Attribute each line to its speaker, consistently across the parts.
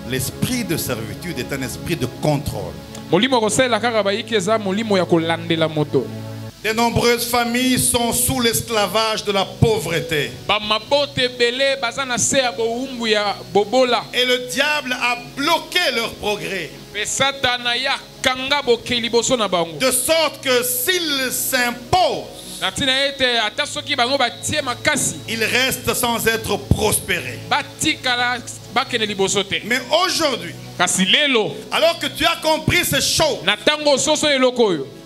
Speaker 1: l'esprit de servitude est un esprit de contrôle. De nombreuses familles sont sous l'esclavage de la pauvreté. Et le diable a bloqué leur progrès. De sorte que s'ils s'imposent, ils restent sans être prospérés. Mais aujourd'hui, alors que tu as compris ces choses,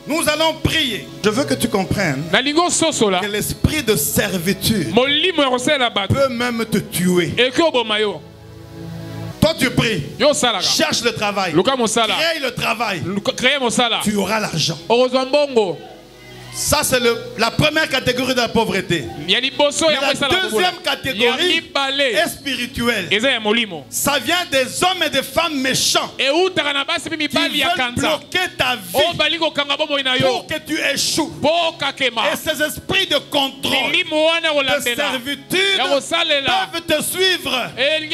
Speaker 1: nous allons prier. Je veux que tu comprennes que l'esprit de servitude peut même te tuer. Toi tu pries, cherche le travail, crée le travail, tu auras l'argent. Ça c'est la première catégorie de la pauvreté. Mais la deuxième catégorie est spirituelle. Ça vient des hommes et des femmes méchants qui veulent bloquer ta vie pour que tu échoues. Et ces esprits de contrôle, de servitude peuvent te suivre et tu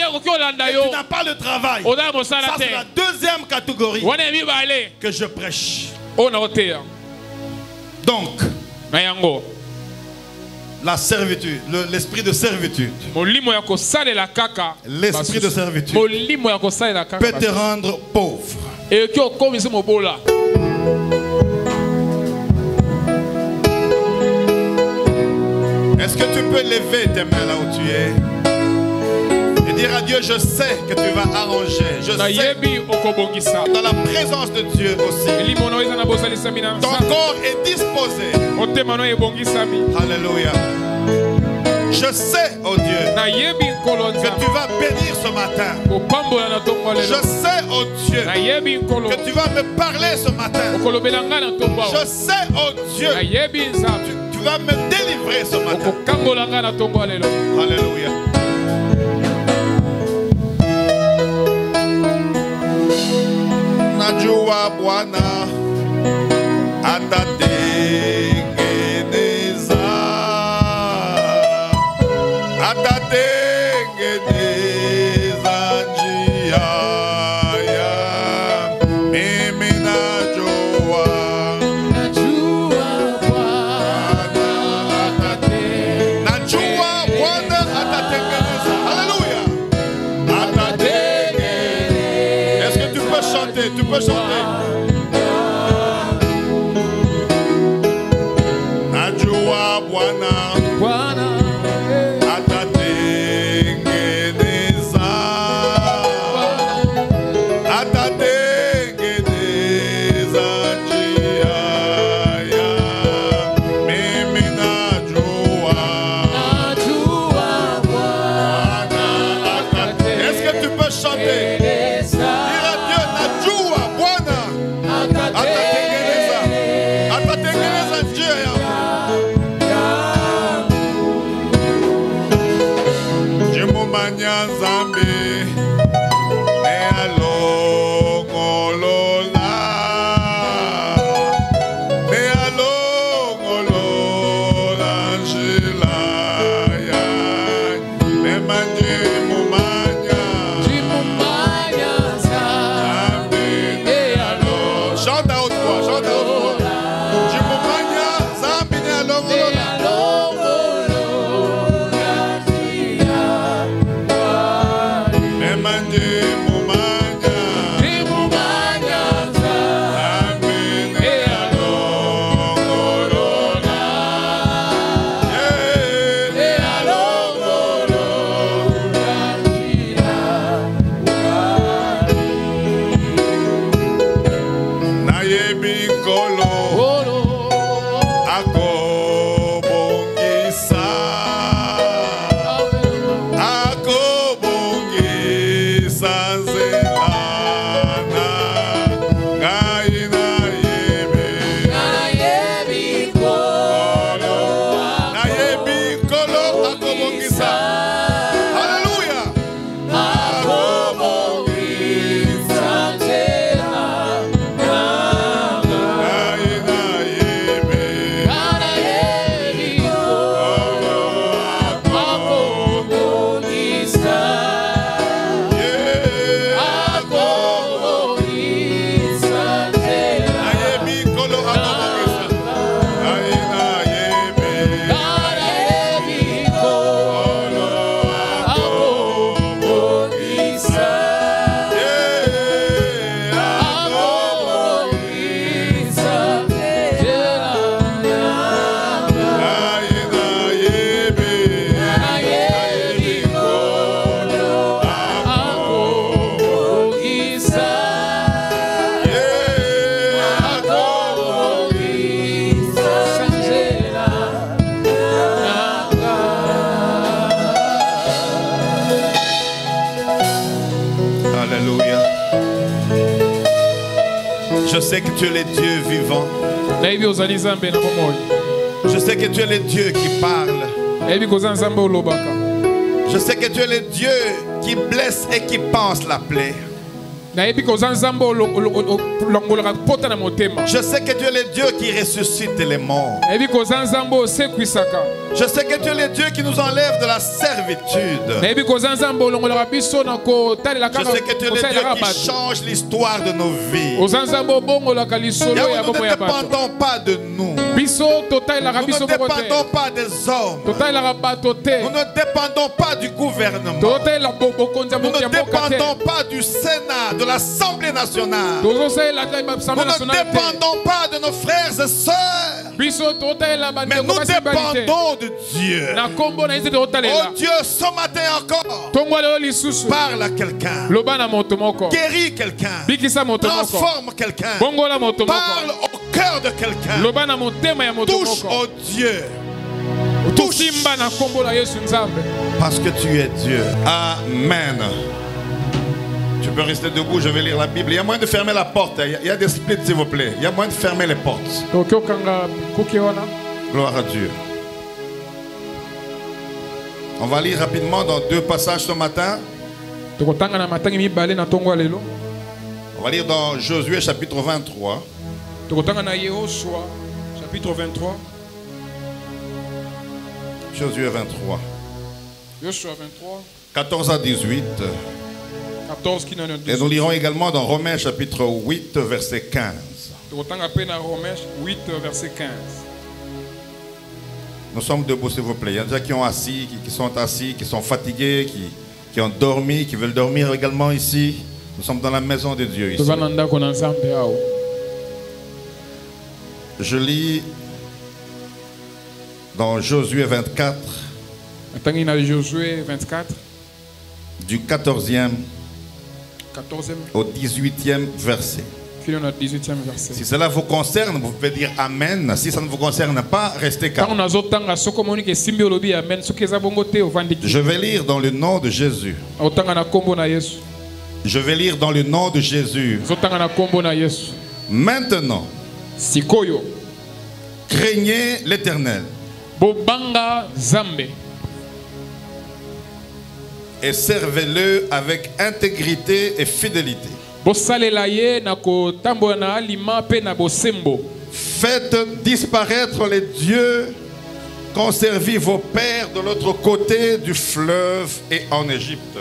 Speaker 1: n'as pas le travail. Ça c'est la deuxième catégorie que je prêche. Donc, la servitude, l'esprit de servitude, l'esprit de servitude peut te rendre pauvre. Est-ce que tu peux lever tes mains là où tu es et dire à Dieu, je sais que tu vas arranger. Je sais dans la présence de Dieu aussi. Ton corps est disposé. Alléluia. Je sais, oh Dieu, que tu vas bénir ce matin. Je sais, oh Dieu, que tu vas me parler ce matin. Je sais, oh Dieu, tu vas me délivrer ce matin. Alléluia. Najua Bwana atatengeneza njia ya mimi najua Bwana atatengeneza. Alléluia. Est-ce que tu peux chanter? Tu peux chanter. Najua Bwana atatengeneza njia ya mimi najua Bwana atatengeneza. Est-ce que tu peux chanter? Nzambe ne alongolola njila ya me manje mumanya Nzambe ne alongolola. Chante à haute voix, chante à haute voix. Jimumanya Nzambe ne alongolola. Akobongisa
Speaker 2: Je sais que tu es le Dieu vivant. Je sais que tu es le Dieu qui parle. Je sais que tu es le Dieu qui blesse et qui pense la plaie. Je sais que tu es le Dieu qui ressuscite les morts. Je sais que tu es le Dieu qui nous enlève de la servitude. Je sais que tu es le Dieu qui change l'histoire de nos vies. Nous ne dépendons pas de nous. Nous ne dépendons pas des hommes. Nous ne dépendons pas du gouvernement. Nous ne dépendons pas du Sénat, de l'Assemblée nationale. Nous ne dépendons pas de nos frères et sœurs. Mais nous dépendons de Dieu. Oh Dieu, ce matin encore, parle à quelqu'un, guéris quelqu'un, transforme quelqu'un, parle au cœur de quelqu'un, touche au Dieu, touche, parce que tu es Dieu. Amen. Tu peux rester debout, je vais lire la Bible. Il y a moyen de fermer la porte. Il y a des splits, s'il vous plaît. Il y a moyen de fermer les portes. Gloire à Dieu. On va lire rapidement dans deux passages ce matin. On va lire dans Josué chapitre 23. Josué 23. 14 à 18. Et nous lirons également dans Romains chapitre 8 verset 15. Nous sommes debout, s'il vous plaît. Il y a des gens qui ont assis, qui sont assis, qui sont fatigués, qui ont dormi, qui veulent dormir également ici. Nous sommes dans la maison de Dieu ici. Je lis dans Josué 24, du 14e au 18e verset. Si cela vous concerne, vous pouvez dire Amen. Si ça ne vous concerne pas, restez calme. Je vais lire dans le nom de Jésus. Je vais lire dans le nom de Jésus. Maintenant, craignez l'Éternel et servez-le avec intégrité et fidélité. Faites disparaître les dieux qu'ont servi vos pères de l'autre côté du fleuve et en Égypte.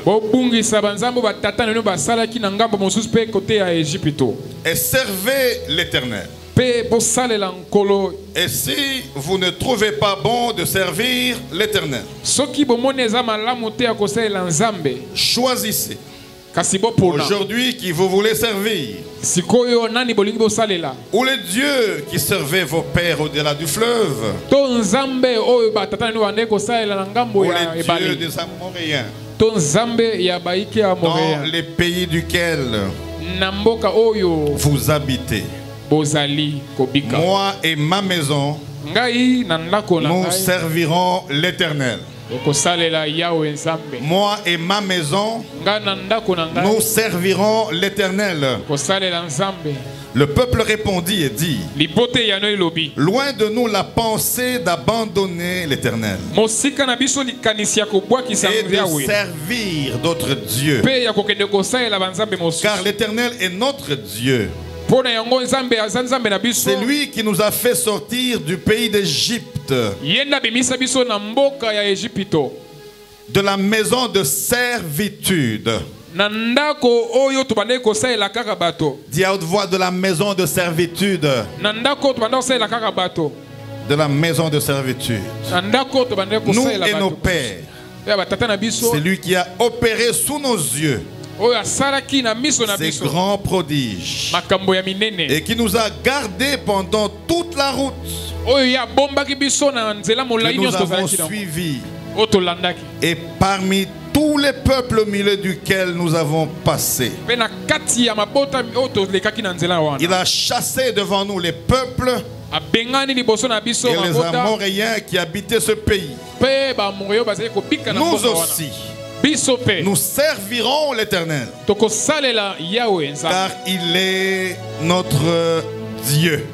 Speaker 2: Et servez l'Éternel. Et si vous ne trouvez pas bon de servir l'Éternel, choisissez aujourd'hui qui vous voulez servir, ou les dieux qui servaient vos pères au-delà du fleuve, ou les dieux des Amoréens, dans les pays duquel vous habitez. Moi et ma maison, nous servirons l'Éternel. Moi et ma maison, nous servirons l'Éternel. Le peuple répondit et dit: loin de nous la pensée d'abandonner l'Éternel et de servir d'autres dieux, car l'Éternel est notre Dieu. C'est lui qui nous a fait sortir du pays d'Égypte, de la maison de servitude. Dis à haute voix: de la maison de servitude. De la maison de servitude. Nous et nos pères, c'est lui qui a opéré sous nos yeux ces grands prodiges et qui nous a gardés pendant toute la route que nous avons suivi, et parmi tous les peuples au milieu duquel nous avons passé. Il a chassé devant nous les peuples et les Amoréens qui habitaient ce pays. Nous aussi, nous servirons l'Éternel, car il est notre Dieu.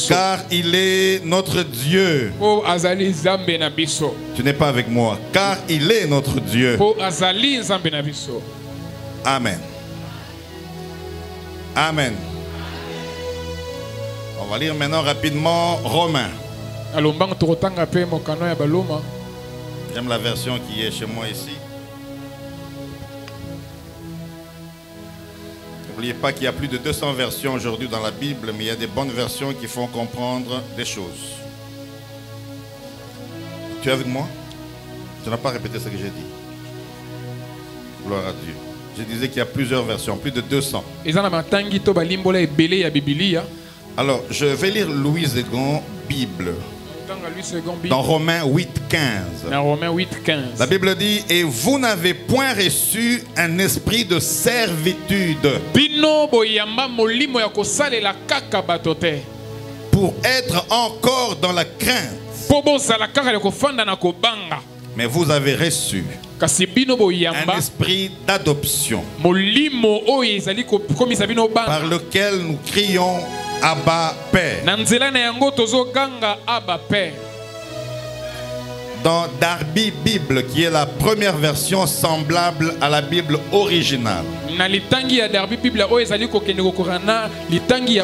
Speaker 2: Car il est notre Dieu. Tu n'es pas avec moi. Car il est notre Dieu. Amen. Amen. On va lire maintenant rapidement Romains. J'aime la version qui est chez moi ici. N'oubliez pas qu'il y a plus de 200 versions aujourd'hui dans la Bible, mais il y a des bonnes versions qui font comprendre des choses. Tu es avec moi? Tu n'as pas répété ce que j'ai dit. Gloire à Dieu. Je disais qu'il y a plusieurs versions, plus de 200. Alors, je vais lire Louis II Bible. Dans Romains 8:15. La Bible dit: et vous n'avez point reçu un esprit de servitude pour être encore dans la crainte, mais vous avez reçu un esprit d'adoption par lequel nous crions Abba Père. Dans Darby Bible, qui est la première version semblable à la Bible originale, la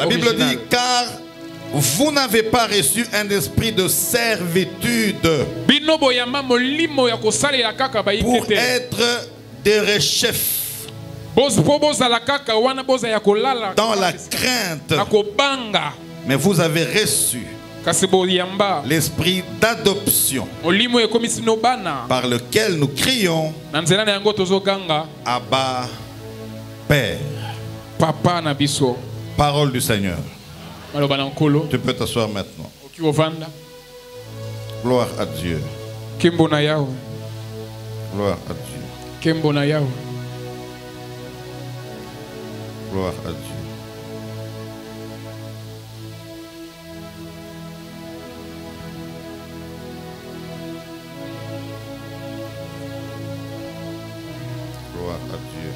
Speaker 2: Bible dit: car vous n'avez pas reçu un esprit de servitude pour être des rechefs dans la crainte, mais vous avez reçu l'esprit d'adoption par lequel nous crions Abba Père. Parole du Seigneur. Tu peux t'asseoir maintenant. Gloire à Dieu. Gloire à Dieu. Gloire à Dieu. Gloire à Dieu.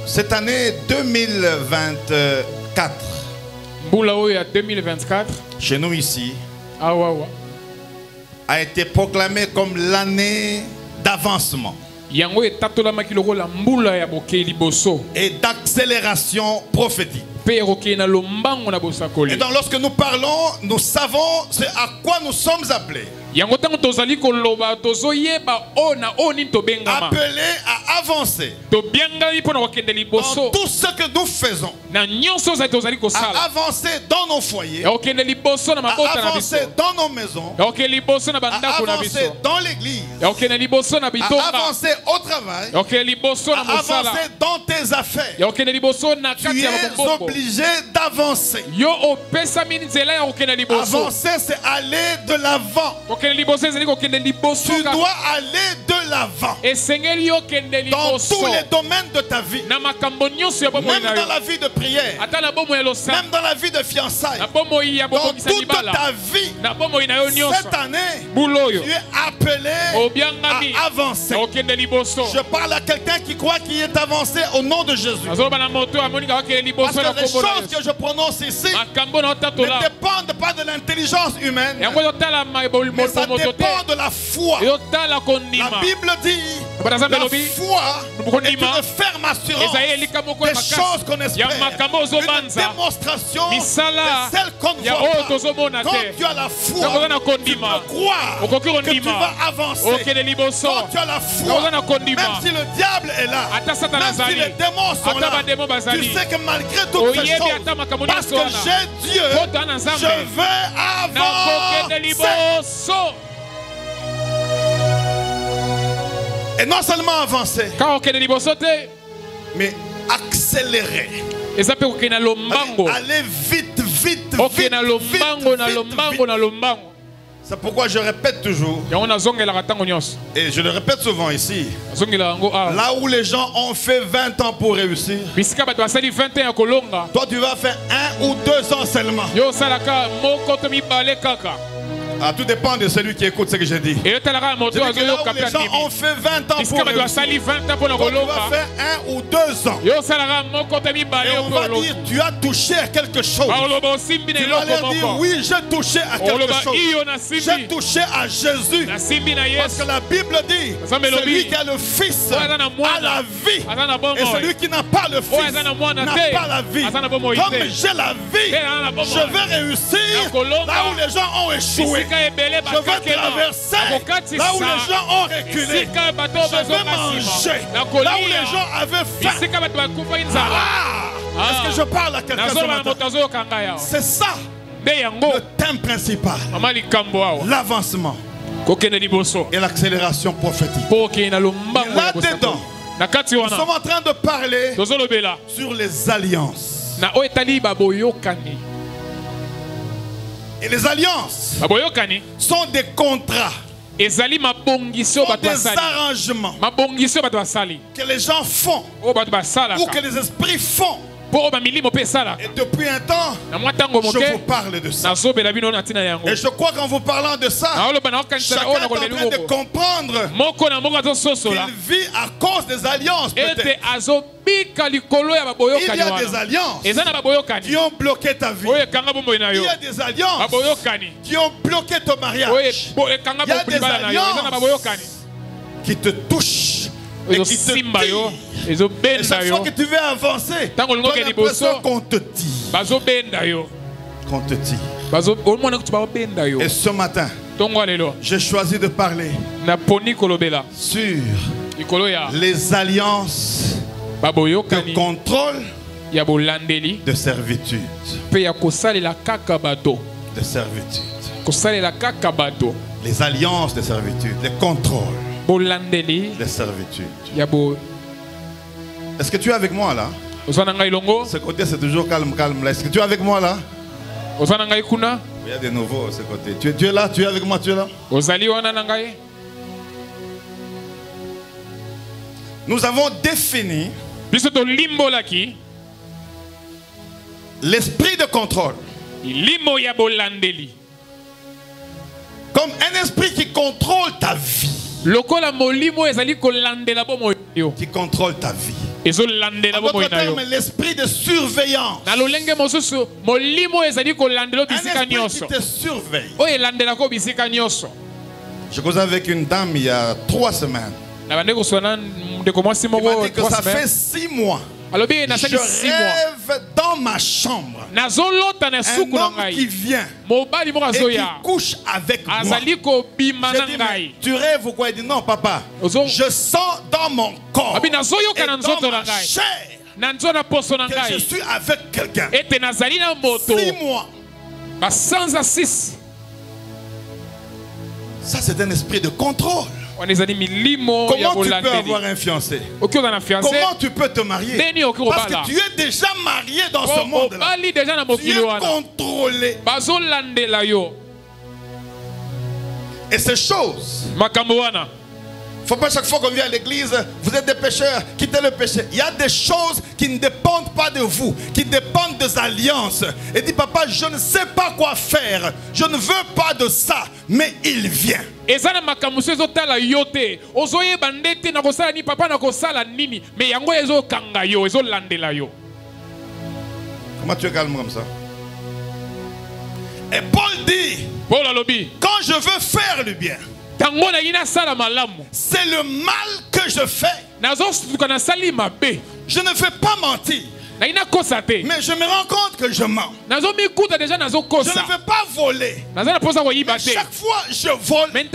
Speaker 2: Cette année 2024, chez nous ici, a été proclamée comme l'année d'avancement et d'accélération prophétique. Et donc lorsque nous parlons, nous savons ce à quoi nous sommes appelés. Appelés à avancer dans tout ce que nous faisons, à avancer dans nos foyers, à avancer dans nos maisons, à avancer dans l'église, à avancer au travail, à avancer dans tes affaires. Tu es obligé d'avancer. Avancer, c'est aller de l'avant. Tu dois aller de l'avant dans tous les domaines de ta vie, même dans la vie de prière, même dans la vie de fiançailles, dans toute ta vie. Cette année, tu es appelé à avancer. Je parle à quelqu'un qui croit qu'il est avancé au nom de Jésus. Parce que les choses que je prononce ici ne dépendent pas de l'intelligence humaine, mais ça dépend de la foi. La Bible dit: la foi est une ferme assurance des choses qu'on espère, une démonstration de celles qu'on ne voit pas. Quand tu as la foi, tu peux croire que tu vas avancer. Quand tu as la foi, même si le diable est là, même si les démons sont là, tu sais que malgré toutes ces choses, parce que j'ai Dieu, je vais avancer. Et non seulement avancer, mais accélérer. Aller vite, vite, vite, vite, vite. C'est pourquoi je répète toujours, et je le répète souvent ici, là où les gens ont fait 20 ans pour réussir, toi tu vas faire 1 ou 2 ans seulement. Ah, tout dépend de celui qui écoute ce que je dis. Les gens ont fait 20 ans pour réussir. Toi, tu vas faire 1 ou 2 ans. Et on va dire, tu as touché à quelque chose. Tu vas leur dire, oui, j'ai touché à quelque chose. J'ai touché à Jésus. Parce que la Bible dit, celui qui a le Fils a la vie. Et celui qui n'a pas le Fils n'a pas la vie. Comme j'ai la vie, je vais réussir là où les gens ont échoué. Je vais traverser là où les gens ont reculé. Je vais manger là où les gens avaient faim. Est-ce que je parle à quelqu'un ce matin? C'est ça le thème principal. L'avancement et l'accélération prophétique. Et là-dedans, nous sommes en train de parler sur les alliances. Et les alliances sont des contrats, sont des arrangements que les gens font ou que les esprits font. Et depuis un temps, je vous parle de ça. Et je crois qu'en vous parlant de ça, chacun est en train de comprendre qu'il vit à cause des alliances. Peut-être. Il y a des alliances qui ont bloqué ta vie. Il y a des alliances qui ont bloqué ton mariage. Il y a des alliances qui te touchent et qui te tirent. Et chaque fois que tu veux avancer, tu as l'impression qu'on te tire. Qu'on te tire. Et ce matin, j'ai choisi de parler sur les alliances de contrôle, de servitude. De servitude. Les alliances de servitude, les contrôles de servitude. Est-ce que tu es avec moi là? Ce côté c'est toujours calme là. Est-ce que tu es avec moi là? Il y a des nouveaux ce côté. Tu es là? Tu es avec moi? Tu es là? Nous avons défini l'esprit de contrôle comme un esprit qui contrôle ta vie. Qui contrôle ta vie. En d'autres termes, l'esprit de surveillance. Un esprit qui te surveille. Je causais avec une dame il y a 3 semaines. Il m'a dit que ça fait 6 mois. Je rêve dans ma chambre un homme qui vient et qui couche avec moi. J'ai dit, mais tu rêves ou quoi? Il dit, non papa, je sens dans mon corps et dans ma chair que je suis avec quelqu'un. 6 mois. Ça c'est un esprit de contrôle. Comment tu peux avoir un fiancé? Comment tu peux te marier? Parce que tu es déjà marié dans ce monde-là. Tu es contrôlé. Et ces choses, il ne faut pas chaque fois qu'on vient à l'église, vous êtes des pécheurs, quittez le péché. Il y a des choses qui ne dépendent pas de vous, qui dépendent des alliances. Et dit, papa, je ne sais pas quoi faire. Je ne veux pas de ça, mais il vient. Comment tu es calme comme ça? Et Paul dit, quand je veux faire le bien, c'est le mal que je fais. Je ne fais pas mentir, mais je me rends compte que je mens. Je ne veux pas voler, mais chaque fois je vole. Je ne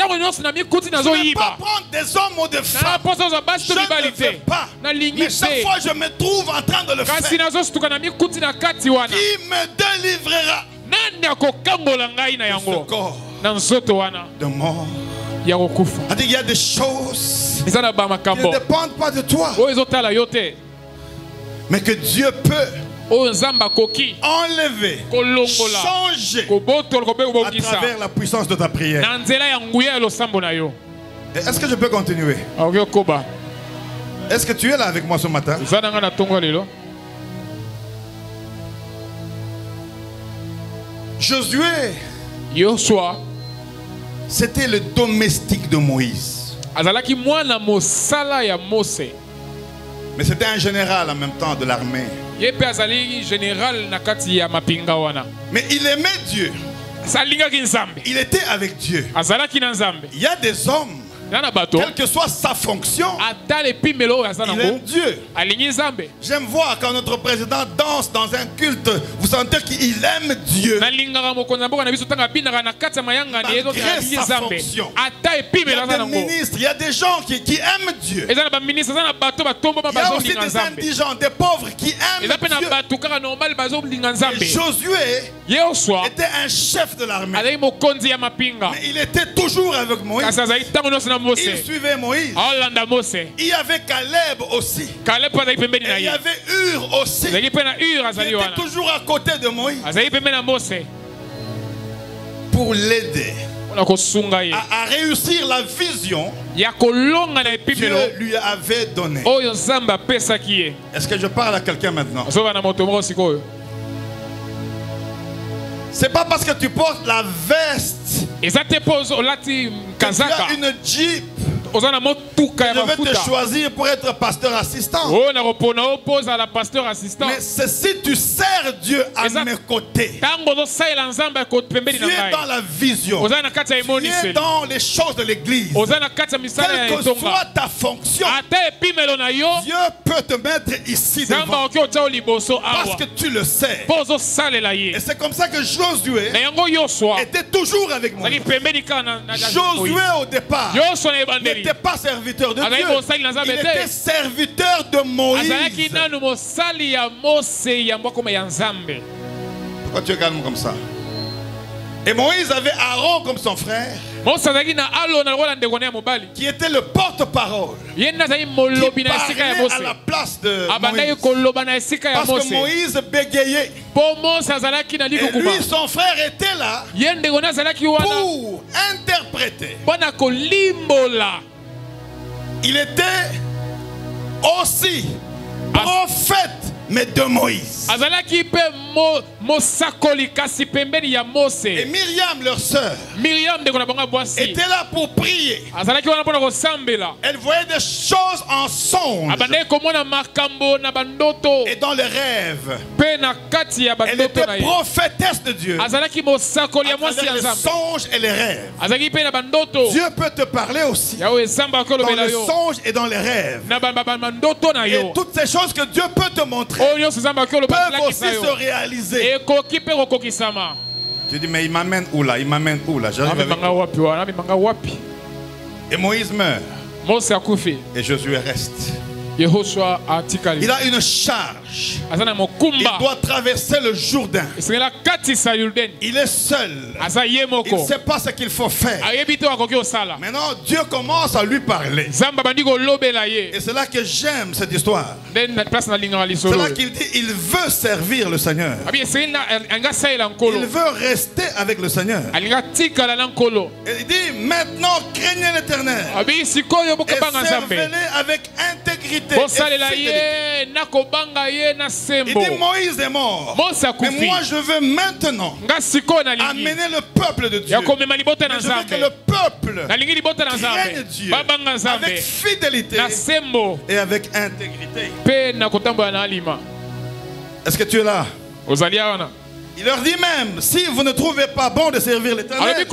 Speaker 2: veux pas prendre des hommes ou des femmes. Je ne le fais pas, mais chaque fois je me trouve en train de le faire. Qui me délivrera de ce corps de mort? Il y a des choses qui ne dépendent pas de toi, mais que Dieu peut enlever, changer à travers la puissance de ta prière. Est-ce que je peux continuer? Est-ce que tu es là avec moi ce matin? Josué, c'était le domestique de Moïse. Mais c'était un général en même temps de l'armée. Mais il aimait Dieu. Il était avec Dieu. Il y a des hommes, quelle que soit sa fonction, il aime Dieu. J'aime voir quand notre président danse dans un culte, vous sentez qu'il aime Dieu. Malgré sa fonction. Il y a des ministres, il y a des gens qui aiment Dieu. Il y a aussi des indigents, des pauvres qui aiment Dieu. Et Josué était un chef de l'armée. Mais il était toujours avec Moïse. Il suivait Moïse. Il y avait Caleb aussi. Et il y avait Hur aussi. Il était toujours à côté de Moïse pour l'aider à réussir la vision que Dieu lui avait donnée. Est-ce que je parle à quelqu'un maintenant? C'est pas parce que tu portes la veste que tu as une Jeep je vais te choisir pour être pasteur assistant. Mais c'est si tu sers Dieu à mes côtés. Tu es dans la vision. Tu es dans les choses de l'église. Quelle que soit ta fonction, Dieu peut te mettre ici devant. Parce que tu le sais. Et c'est comme ça que Josué était toujours avec moi. Josué au départ n'était pas serviteur de Dieu. Il était serviteur de Moïse. Pourquoi tu es calme comme ça? Et Moïse avait Aaron comme son frère, qui était le porte-parole, qui parlait à la place de Moïse. Parce que Moïse bégayait. Et lui, son frère, était là pour interpréter. Il était aussi prophète, mais de Moïse. Et Myriam, leur sœur, était là pour prier. Elle voyait des choses en songe et dans les rêves. Elle était prophétesse de Dieu à travers les songes et les rêves. Dieu peut te parler aussi dans les songes et dans les rêves. Et toutes ces choses que Dieu peut te montrer peuvent aussi se réaliser. Tu dis, mais il m'amène où là? Il m'amène où là? Et Moïse meurt. Et Josué reste. Il a une charge. Il doit traverser le Jourdain. Il est seul. Il ne sait pas ce qu'il faut faire. Maintenant, Dieu commence à lui parler. Et c'est là que j'aime cette histoire. C'est là qu'il dit il veut servir le Seigneur. Il veut rester avec le Seigneur. Et il dit maintenant craignez l'Éternel et servez-le avec intégrité. Il dit Moïse est mort, mais moi je veux maintenant amener le peuple de Dieu. Mais je veux que le peuple craigne Dieu avec fidélité et avec intégrité. Est-ce que tu es là? Il leur dit même, si vous ne trouvez pas bon de servir l'Éternel,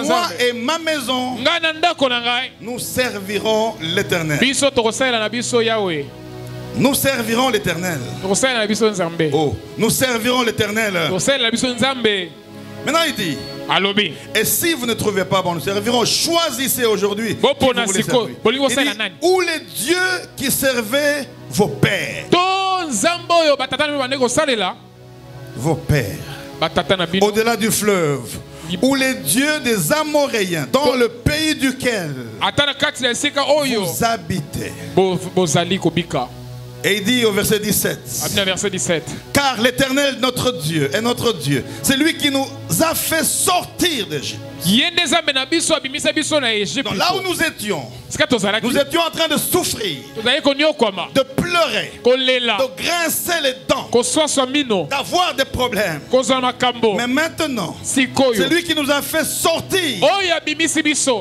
Speaker 2: moi et ma maison, nous servirons l'Éternel. Nous servirons l'Éternel. Oh, nous servirons l'Éternel. Maintenant il dit, et si vous ne trouvez pas bon, nous servirons. Choisissez aujourd'hui. Où les dieux qui servaient vos pères? Vos pères, au-delà du fleuve, ou les dieux des Amoréens, dans le pays duquel vous habitez. Et il dit au verset 17. Car l'Éternel, notre Dieu, est notre Dieu. C'est lui qui nous a fait sortir d'Égypte. Donc là où nous étions en train de souffrir, de pleurer, de grincer les dents, d'avoir des problèmes. Mais maintenant, c'est lui qui nous a fait sortir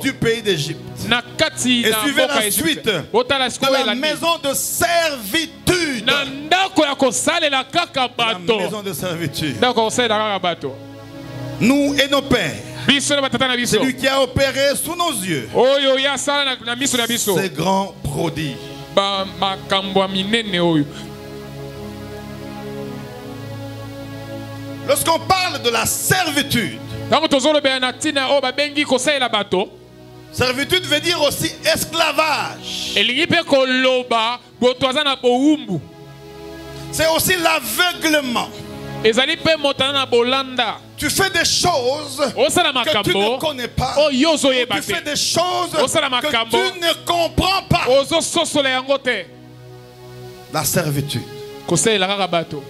Speaker 2: du pays d'Égypte. Et suivez la suite de la maison de servitude. La maison de servitude. Nous et nos pères. C'est lui qui a opéré sous nos yeux ces grands prodiges. Lorsqu'on parle de la servitude, servitude veut dire aussi esclavage. C'est aussi l'aveuglement. Tu fais des choses que tu ne connais pas. Tu fais des choses que tu ne comprends pas. La servitude.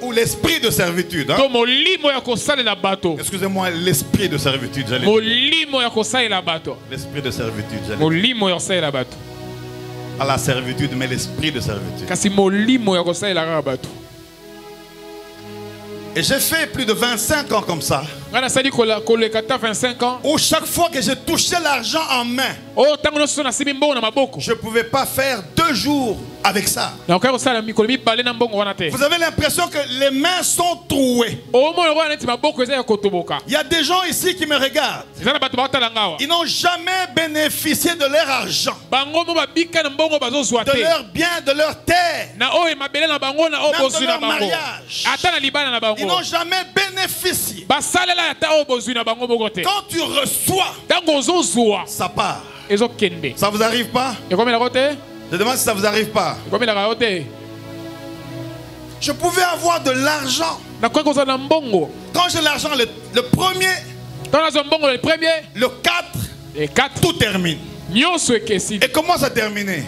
Speaker 2: Ou l'esprit de servitude. Hein? Excusez-moi, l'esprit de servitude. L'esprit de servitude. Pas la servitude, mais l'esprit de servitude. Et j'ai fait plus de 25 ans comme ça. Où chaque fois que j'ai touché l'argent en main, je ne pouvais pas faire 2 jours avec ça. Vous avez l'impression que les mains sont trouées. Il y a des gens ici qui me regardent. Ils n'ont jamais bénéficié de leur argent, de leur bien, de leur terre, même de leur mariage. Ils n'ont jamais bénéficié. Quand tu reçois, ça part. Ça vous arrive pas? Je demande si ça vous arrive pas. Je pouvais avoir de l'argent. Quand j'ai l'argent, le premier, le 4, tout termine. Et comment ça termine?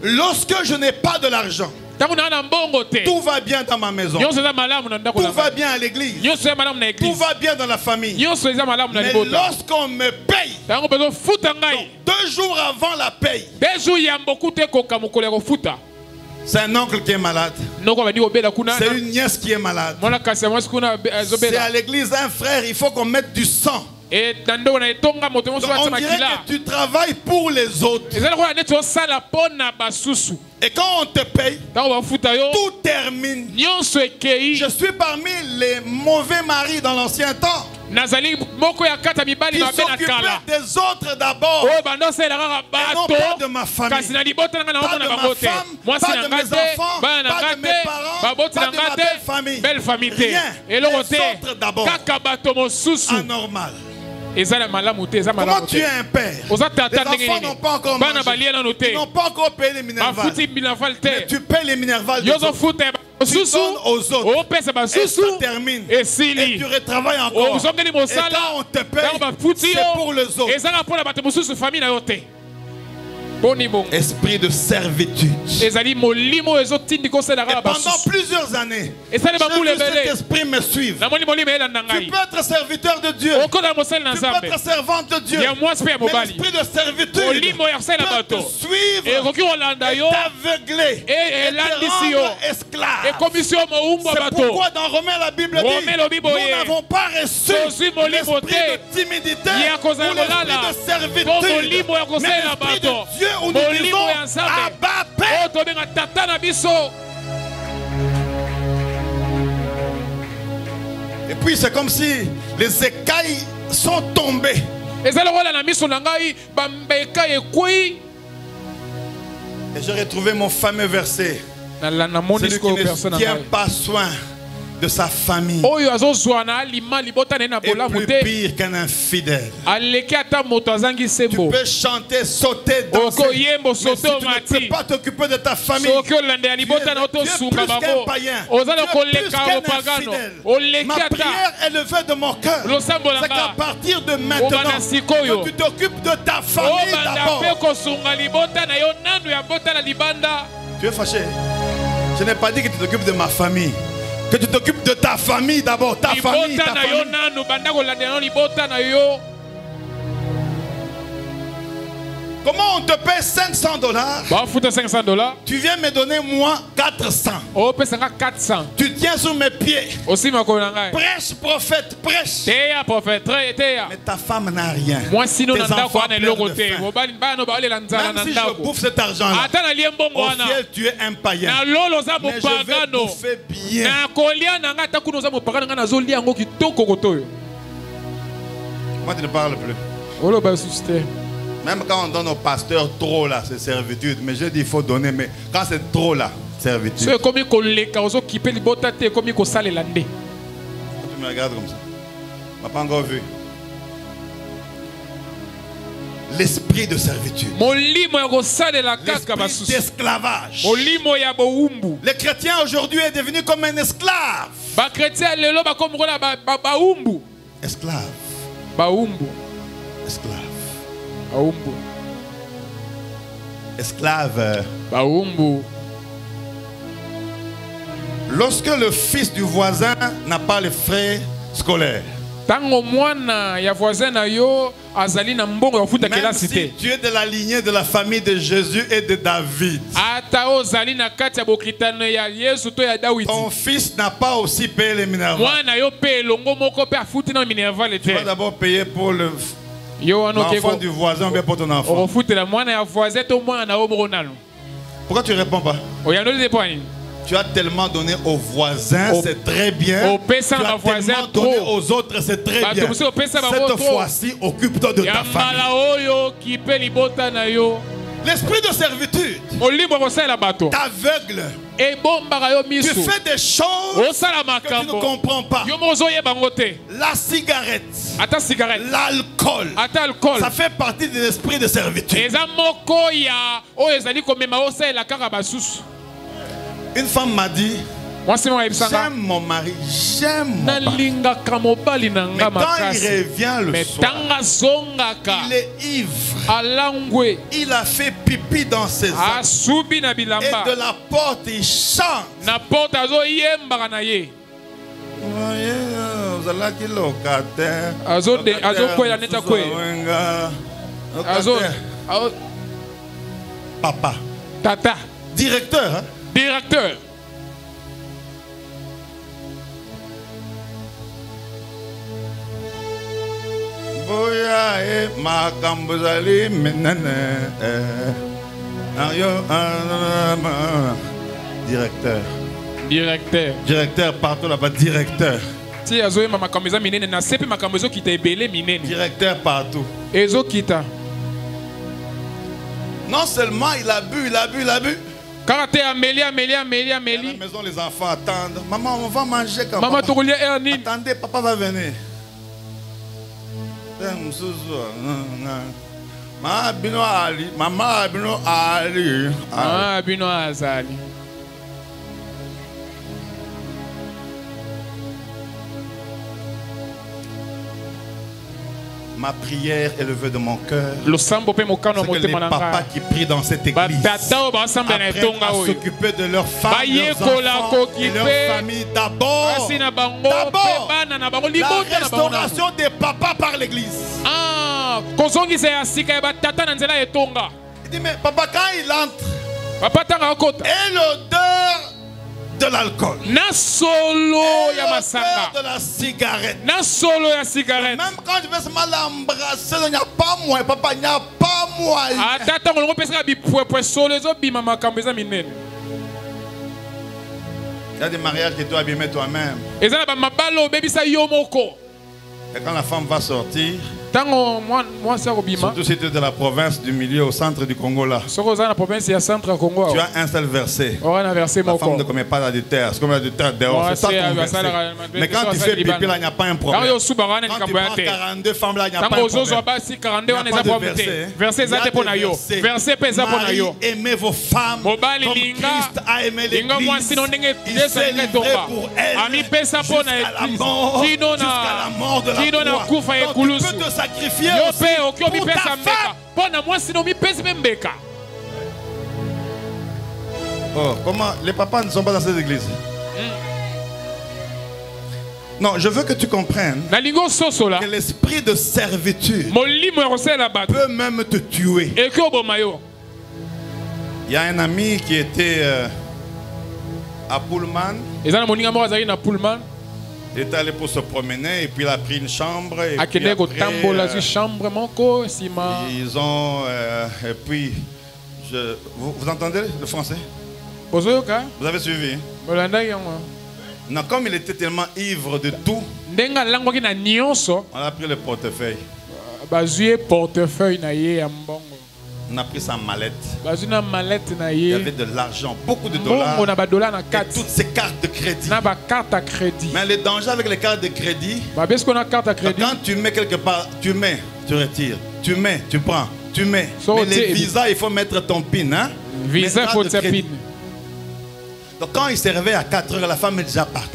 Speaker 2: Lorsque je n'ai pas de l'argent, tout va bien dans ma maison. Tout va bien à l'église. Tout va bien dans la famille. Mais lorsqu'on me paye, donc 2 jours avant la paye, c'est un oncle qui est malade. C'est une nièce qui est malade. C'est à l'église un frère, il faut qu'on mette du sang. Donc on dirait que tu travailles pour les autres. Et quand on te paye, tout termine. Je suis parmi les mauvais maris dans l'ancien temps. Ils s'occupaient des autres d'abord. Et non pas de ma famille. Pas de ma femme, pas de mes enfants, pas de mes parents, pas de ma belle famille. Rien. Les autres d'abord. Anormal. Comment tu es un père? Les enfants n'ont pas encore mangé. Ils n'ont pas encore payé les minervales. Mais tu payes les minervales des autres. Tu donnes aux autres. Et ça termine. Et tu retravailles encore. Et quand on te paye, c'est pour les autres. Esprit de servitude. Et pendant plusieurs années, j'ai vu cet esprit me suivre. Tu peux être serviteur de Dieu. Tu peux être servante de Dieu. Mais l'esprit de servitude peut te suivre et t'aveugler et te rendre esclave. C'est pourquoi dans Romains la Bible dit nous n'avons pas reçu l'esprit de timidité ou l'esprit de servitude, mais l'esprit de Dieu où nous disons Abba Père. Et puis c'est comme si les écailles sont tombées. Et j'ai retrouvé mon fameux verset. Celui qui ne tient pas soin de sa famille est plus pire qu'un infidèle. Tu peux chanter, sauter, danser, mais si tu ne peux pas t'occuper de ta famille, tu es plus qu'un païen, tu es plus qu'un infidèle. Ma prière élevée de mon cœur, c'est qu'à partir de maintenant, que tu t'occupes de ta famille d'abord. Tu es fâché? Je n'ai pas dit que tu t'occupes de ma famille. Que tu t'occupes de ta famille d'abord. Ta famille, ta famille. Comment on te paie $500? Tu viens me donner moi 400. Tu tiens sur mes pieds. Prêche, prophète, prêche. Mais ta femme n'a rien. Tes enfants plein de faim. Même si je bouffe cet argent-là, au ciel tu es un païen. Mais je vais bouffer bien. Moi tu ne parles plus. Même quand on donne au pasteur trop là, c'est servitude. Mais je dis il faut donner, mais quand c'est trop là, servitude. Tu me regardes comme ça. On n'a pas encore vu. L'esprit de servitude. L'esprit d'esclavage. Le chrétien aujourd'hui est devenu comme un esclave. Esclave. Esclave. Esclave. Lorsque le fils du voisin n'a pas les frais scolaires, même si tu es de la lignée de la famille de Jésus et de David, ton fils n'a pas aussi payé les Minerva. Tu vas d'abord payer pour l'enfant du voisin ou bien pour ton enfant. Pourquoi tu ne réponds pas? Tu as tellement donné aux voisins, c'est très bien. Tu as tellement donné aux autres, c'est très bien. Cette fois-ci, occupe-toi de ta famille. L'esprit de servitude t'aveugle. Tu fais des choses que tu ne comprends pas. La cigarette, l'alcool, ça fait partie de l'esprit de servitude. Une femme m'a dit, j'aime mon mari, j'aime mon mari. Mais quand il revient le soir, il est ivre. Il a fait pipi dans ses actes. Et de la porte, il chante. Papa.
Speaker 1: Tata.
Speaker 2: Directeur. Hein?
Speaker 1: Directeur.
Speaker 2: Directeur.
Speaker 1: Directeur.
Speaker 2: Directeur partout là-bas, directeur. Directeur partout. Non seulement il a bu. À la maison, les enfants attendent. Maman, on va manger quand même. Attendez, papa va venir. Maman Abino Ali. Ma prière élevée de mon cœur, c'est que les papas qui prient dans cette église apprennent à s'occuper de leurs femmes, leurs enfants et leurs familles d'abord. La restauration des papas par l'église. Il dit mais papa quand il entre, et l'odeur de l'alcool, de la cigarette, même quand je vais seulement l'embrasser, il n'y a pas moi, papa, il n'y a pas moi. Il y a des mariages que tu as abîmés toi-même. Et quand la femme va sortir, surtout si tu es de la province du milieu au centre du Congo là, tu as un seul verset. La femme ne commet pas l'adultère. C'est comme l'adultère dehors. C'est ça ton verset. Mais quand tu fais pipi là, il n'y a pas un problème. Quand tu prends 42 femmes là, il n'y a pas un problème. Il n'y a pas de verset. Marie, aimez vos femmes comme Christ a aimé l'église. Il s'est livré pour elle jusqu'à la mort de la croix. Donc tu peux te sacrifier aussi pour ta femme. Oh, comment les papas ne sont pas dans cette église? Non, je veux que tu comprennes que l'esprit de servitude peut même te tuer. Il y a un ami qui était à Pullman. Il est allé pour se promener et puis il a pris une chambre. Et puis après, ils ont... et puis... vous entendez le français? Vous avez suivi? Non, comme il était tellement ivre de tout, on a pris le portefeuille. On a pris sa mallette. Il y avait de l'argent, beaucoup de dollars. Et toutes ces cartes de crédit. Mais le danger avec les cartes de crédit, quand tu mets quelque part, tu mets, tu retires. Tu mets, tu prends, tu mets. Mais les visas, il faut mettre ton PIN. Hein? Visa, il faut mettre PIN. Donc quand il s'est réveillé à 4 heures, la femme est déjà partie.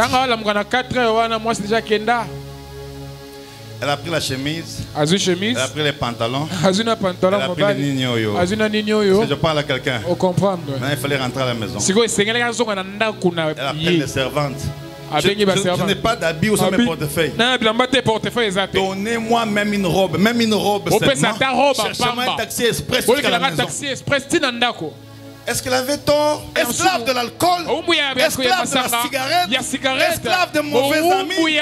Speaker 2: Elle a pris la chemise. Elle a pris les pantalons. Elle a pris les nignoyo. Si je parle à quelqu'un, il fallait rentrer à la maison. Elle a pris les servantes. Je n'ai pas d'habits ou sur mes portefeuilles. Donnez-moi même une robe seulement. Cherchez-moi un taxi express jusqu'à la maison. Est-ce qu'elle avait tort? Esclave de l'alcool, esclave de la cigarette, esclave de mauvais amis,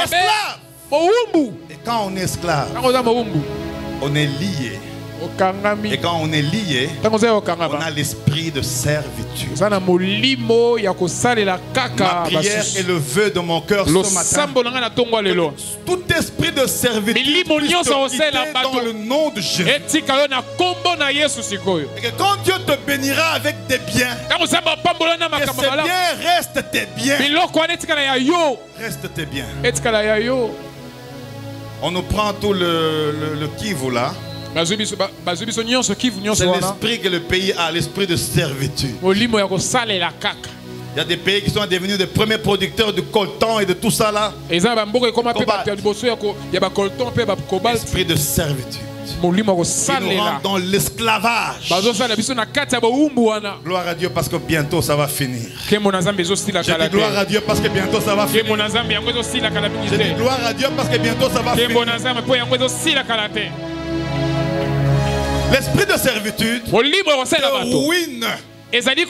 Speaker 2: esclave. Et quand on est esclave, on est lié. Et quand on est lié, on a l'esprit de servitude. Ma prière et le vœu de mon cœur ce matin, tout esprit de servitude puisse te quitter dans le nom de Jésus. Et que quand Dieu te bénira avec des biens, que ces biens restent tes biens. Reste tes biens. On nous prend tout le Kivu là. C'est l'esprit que le pays a, l'esprit de servitude. Il y a des pays qui sont devenus des premiers producteurs de coltan et de tout ça là. L'esprit de servitude. Qui nous rend dans l'esclavage. Gloire à Dieu parce que bientôt ça va finir. Je dis gloire à Dieu parce que bientôt ça va finir. Je dis gloire à Dieu parce que bientôt ça va finir. L'esprit de servitude te ruine. Termine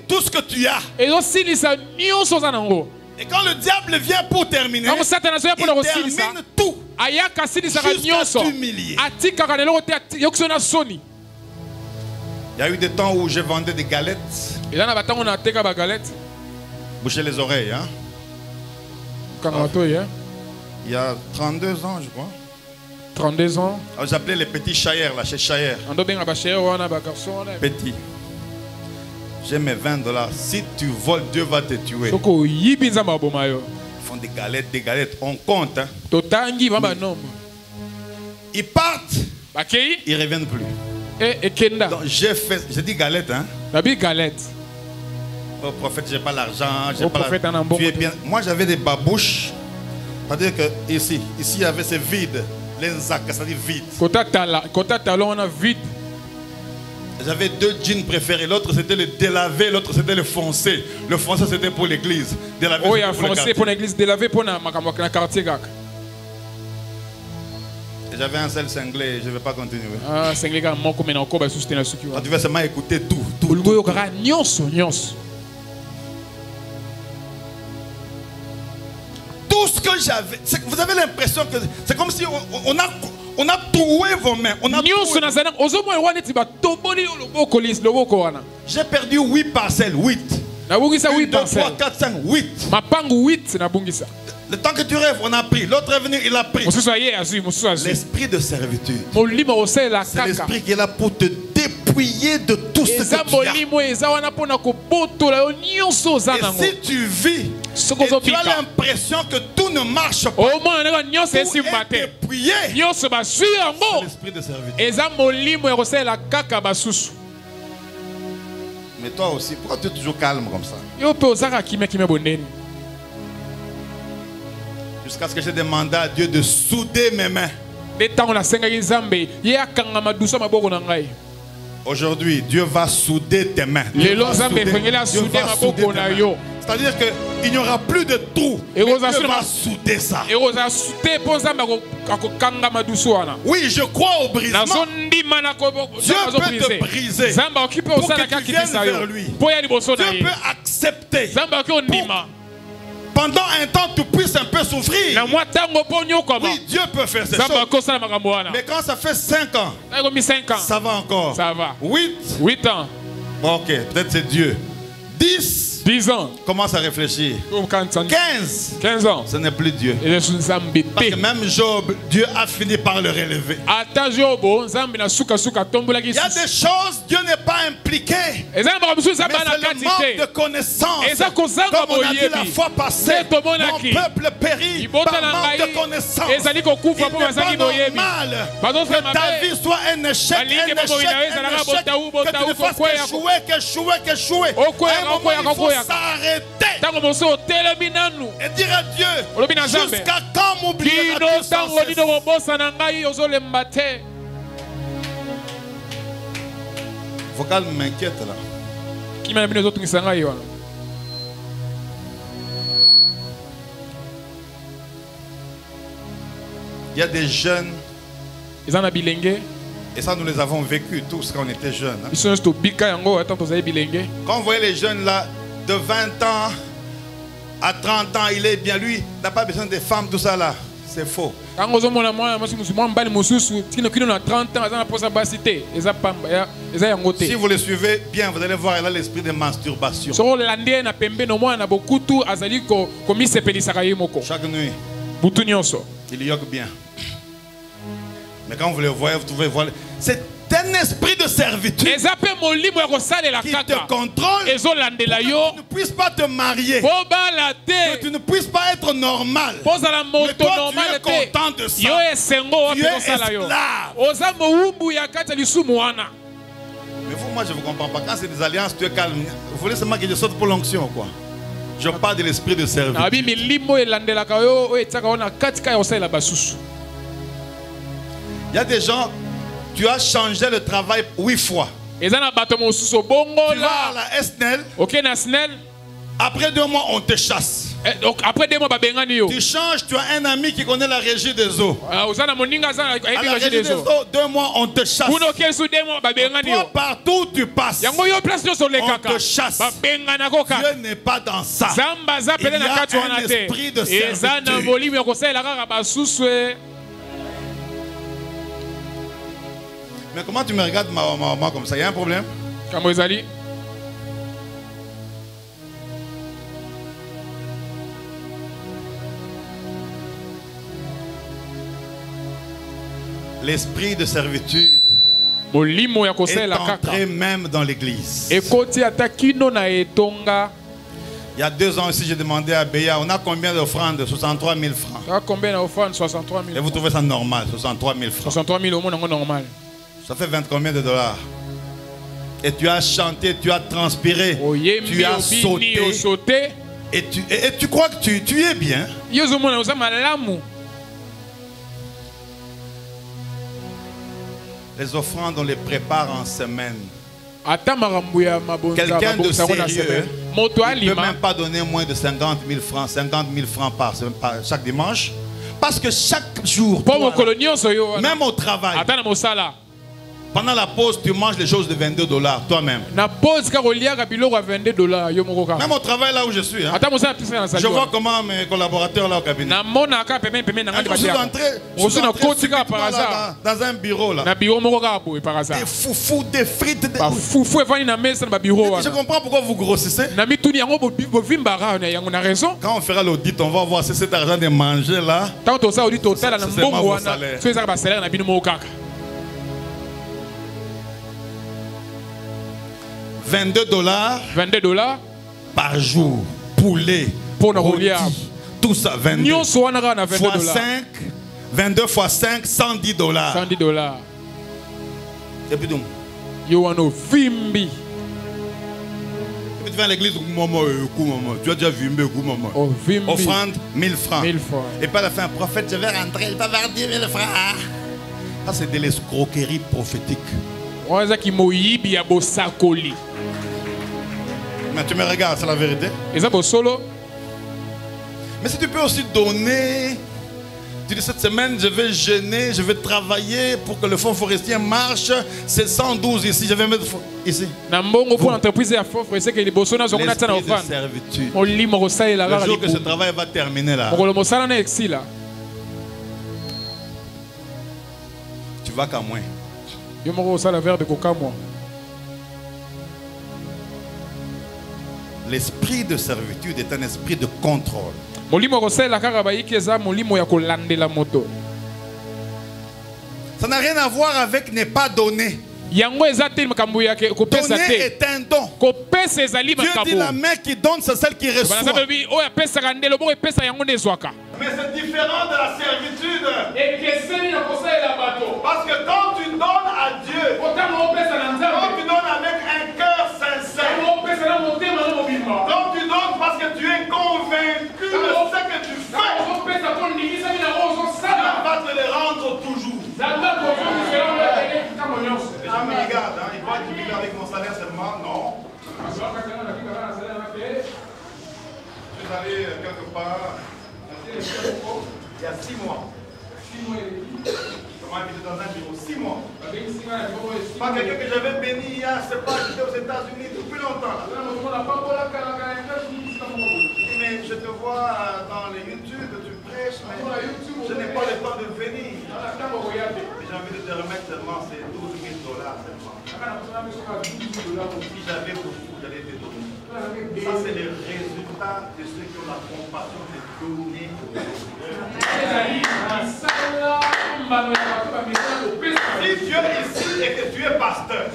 Speaker 2: tout ce que tu as. Et quand le diable vient pour terminer, il termine tout jusqu'à t'humilier. Il y a eu des temps où je vendais des galettes. Boucher les oreilles. Hein? Il y a 32 ans, je crois.
Speaker 3: 32 ans.
Speaker 2: J'appelais les petits chailleurs là, chez Chayer. Petit. J'ai mes $20. Si tu voles, Dieu va te tuer. Ils font des galettes. On compte. Hein. Ils partent. Ils ne reviennent plus. Donc j'ai dit galette. Hein. Oh prophète, j'ai pas l'argent. Moi j'avais des babouches. C'est-à-dire que ici il y avait ces vides. Les sacs, c'est-à-dire vide. J'avais 2 jeans préférés. L'autre c'était le délavé, l'autre c'était le foncé. Le foncé c'était pour l'église. Délavé
Speaker 3: pour l'église, délavé pour le quartier.
Speaker 2: J'avais un seul cinglé, je ne vais pas continuer. Tu vas seulement écouter tout. Tout ce que j'avais, vous avez l'impression que c'est comme si on a troué vos mains. J'ai perdu 8 parcelles, 8. 1, 2, 3, 4, 5, 8. Le temps que tu rêves, on a pris. L'autre est venu, il a pris. L'esprit de servitude. C'est l'esprit qui est là pour te dépouiller de tout ce que tu as. Et si tu vis, et tu as l'impression que tout ne marche pas, tout est dépouillé, c'est l'esprit de servitude. Mais toi aussi, pourquoi tu es toujours calme comme ça? Jusqu'à ce que j'ai demandé à Dieu de souder mes mains. Aujourd'hui, Dieu va souder tes mains. C'est-à-dire qu'il n'y aura plus de trous. Dieu va souder ça. Oui, je crois au brisement. Dieu peut te briser pour que tu viennes vers lui. Dieu peut accepter pendant un temps tu puisses un peu souffrir. Oui, Dieu peut faire ces choses. Mais quand ça fait 5 ans, ça va encore.
Speaker 3: Ça va.
Speaker 2: 8 ans. Ok, peut-être c'est Dieu. 10 ans. Commence à réfléchir. 15 ans. Ce n'est plus Dieu. Parce que même Job, Dieu a fini par le relever. Il y a des choses, Dieu n'est pas impliqué. Mais c'est le manque de connaissance. Comme on a dit la fois passée, mon peuple périt par manque de connaissance. Il n'est pas normal que ta vie soit un échec, que tu ne fasses qu'échouer. À un moment, il faut s'arrêter et dire à Dieu, jusqu'à quand m'oublieras-tu sans cesse? Vocal m'inquiète là. Il y a des jeunes, et ça nous les avons vécu tous quand on était jeunes. Quand on voyait les jeunes là, de 20 ans à 30 ans, il est bien. Lui, n'a pas besoin des femmes, tout ça là. C'est faux. Si vous le suivez bien, vous allez voir, il a l'esprit de masturbation. Chaque nuit, il yoke bien. Mais quand vous le voyez, vous pouvez voir. C'est un esprit de servitude qui te contrôle, que tu ne puisses pas te marier, que tu ne puisses pas être normal. Mais toi, tu es content de ça. Tu es esclave. Mais vous, moi, je ne vous comprends pas. Quand c'est des alliances, tu es calme. Vous voulez seulement que je saute pour l'onction, quoi. Je parle de l'esprit de servitude. Il y a des gens, tu as changé le travail 8 fois. Tu vas à la SNEL. Après 2 mois, on te chasse. Tu changes, tu as un ami qui connaît la régie des eaux. À la régie des eaux, 2 mois, on te chasse. Toi, partout où tu passes, on te chasse. Dieu n'est pas dans ça. Il y a un esprit de servitude. Mais comment tu me regardes maman comme ça? Il y a un problème? L'esprit de servitude est entré même dans l'église. Il y a 2 ans aussi, j'ai demandé à Béa, on a combien d'offrandes? 63 000 francs. Et vous trouvez ça normal, 63 000 francs?
Speaker 3: 63 000 normal.
Speaker 2: Ça fait 20 combien de dollars? Et tu as chanté, tu as transpiré, tu as sauté. Et tu crois que tu es bien? Les offrandes, on les prépare en semaine. Quelqu'un de sérieux ne peut même pas donner moins de 50 000 francs, 50 000 francs par chaque dimanche. Parce que chaque jour, toi, même au travail, pendant la pause, tu manges les choses de 22 $, toi-même. Même au travail là où je suis, hein, je vois comment mes collaborateurs là au cabinet. Je suis entré dans un bureau là. Des foufous, des frites. Je comprends pourquoi vous grossissez. Quand on fera l'audit, on va voir si cet argent de manger là, c'est mon salaire. 22 $. Par jour. Poulet. Rôti, tout ça. 22 fois 5. 22 fois 5, 110 $.
Speaker 3: 110 $.
Speaker 2: C'est plus donc.
Speaker 3: Vimbi.
Speaker 2: Et puis tu vas à l'église, tu as déjà vu maman. Offrande 1000 francs. Et puis à la fin, prophète, je vais rentrer, il va avoir 10 000 francs. Ça, c'est de l'escroquerie prophétique.
Speaker 1: Mais tu me regardes, c'est la vérité. Mais si tu peux aussi donner, tu dis cette semaine je vais jeûner, je vais travailler pour que le fonds forestier marche, c'est 112 ici, je vais mettre ici. L'esprit de servitude. Le jour que ce travail va terminer là, tu vas qu'à moi. L'esprit de servitude est un esprit de contrôle. Ça n'a rien à voir avec ne pas donner. Donner est un don. Dieu dit la main qui donne, c'est celle qui reçoit. Mais c'est différent de la servitude. Parce que quand tu donnes à Dieu, quand tu donnes avec un cœur sincère, quand tu donnes parce que tu es convaincu de ce que tu fais, Dieu va te le rendre toujours. Les gens me regardent, hein, ils croient qu'ils vivent avec mon salaire seulement. Non. Je suis allé quelque part il y a 6 mois. Comment habiter dans un bureau 6 mois. Pas quelqu'un que j'avais béni hier, c'est pas, j'étais aux États-Unis depuis longtemps. Mais je te vois dans les YouTube, tu prêches, mais je n'ai pas le temps de venir. J'ai envie de te remettre seulement ces $12 000 seulement. Si j'avais beaucoup, j'allais te donner. Ça, c'est le résultat de ceux qui ont la compassion de donner. Si Dieu est ici et que tu es pasteur,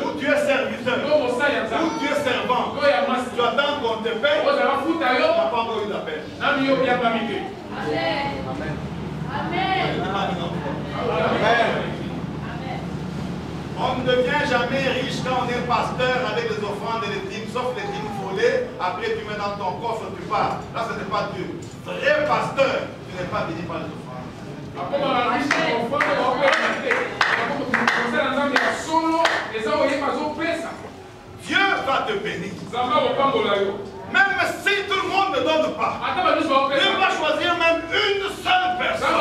Speaker 1: ou tu es serviteur, ou tu es servant, tu attends qu'on te paye, tu n'as pas encore eu d'appel. Amen. On ne devient jamais riche quand on est pasteur avec les offrandes et les dîmes, sauf les dîmes volées. Après, tu mets dans ton coffre, tu pars. Là, ce n'est pas Dieu. Vrai pasteur, tu n'es pas béni par les offrandes. Dieu va te bénir. Même si tout le monde ne donne pas, Dieu va choisir même une seule personne.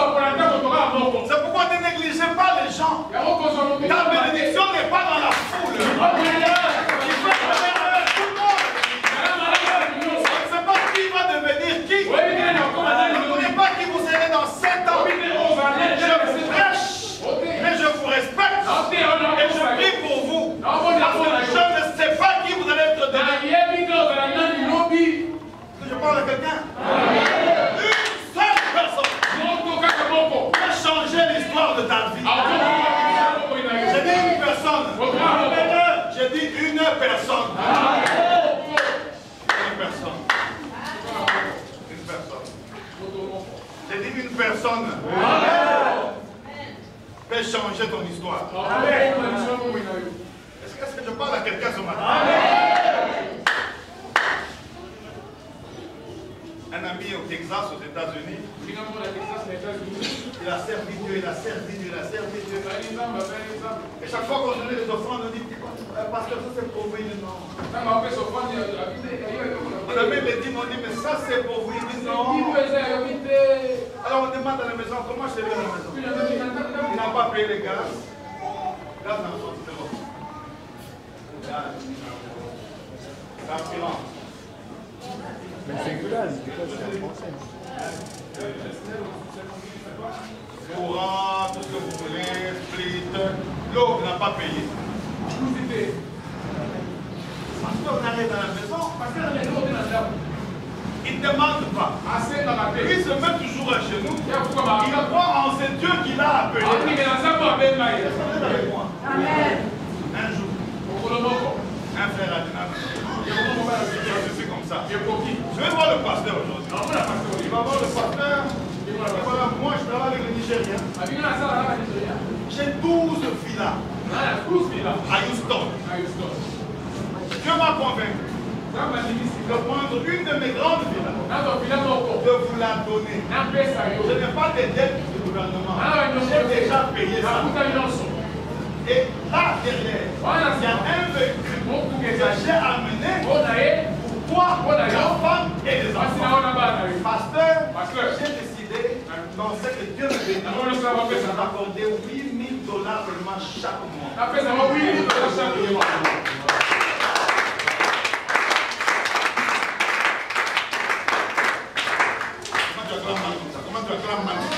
Speaker 1: C'est pourquoi ne négligez pas les gens. Ta bénédiction n'est pas dans la foule. Il faut faire tout le monde. On ne sait pas qui va devenir qui. On ne connaît pas qui vous serez dans 7 ans. Je vous prêche, mais je vous respecte. Et je prie pour vous. Parce que je ne sais pas qui vous allez être demain. Je parle à quelqu'un. Une seule personne va changer l'histoire de ta vie. J'ai dit une personne. J'ai dit une personne. Une personne. Une personne. J'ai dit une personne. Peut changer ton histoire. Est-ce que je parle à quelqu'un ce matin? Un ami au Texas, aux États-Unis, il a servi Dieu, il a servi Dieu, il a servi Dieu. Et chaque fois qu'on donnait les offrandes, on dit, pasteur, ça c'est pour vous. Non. On a même les dîmes, on dit, mais ça c'est pour vous. Il dit non. Alors on demande à la maison, comment je vais à la maison? Il n'a pas payé les gaz. Gaz dans le sorti, c'est bon. Carburant. Courant, tout ce que vous voulez, split, l'eau n'a pas payé. Parce qu'on arrive dans la maison, il ne demande pas. Lui se met toujours à genoux. Il croit en ce Dieu qu'il a appelé. Avec moi. Un jour, un frère a dit, je suis comme ça. Je vais voir le pasteur aujourd'hui. Il va voir le pasteur. Voilà, moi je travaille avec les Nigériens. J'ai 12 villas à Houston. Dieu m'a convaincu de prendre une de mes grandes villas, de vous la donner. Je n'ai pas de dette du gouvernement. J'ai déjà payé ça. Et là derrière, il y a un véhicule que j'ai amené pour toi, la femme et les enfants. Pasteur, j'ai décidé, dans ce que Dieu me bénit, d'accorder $8,000 vraiment chaque mois. Comment tu acclames mal comme ça?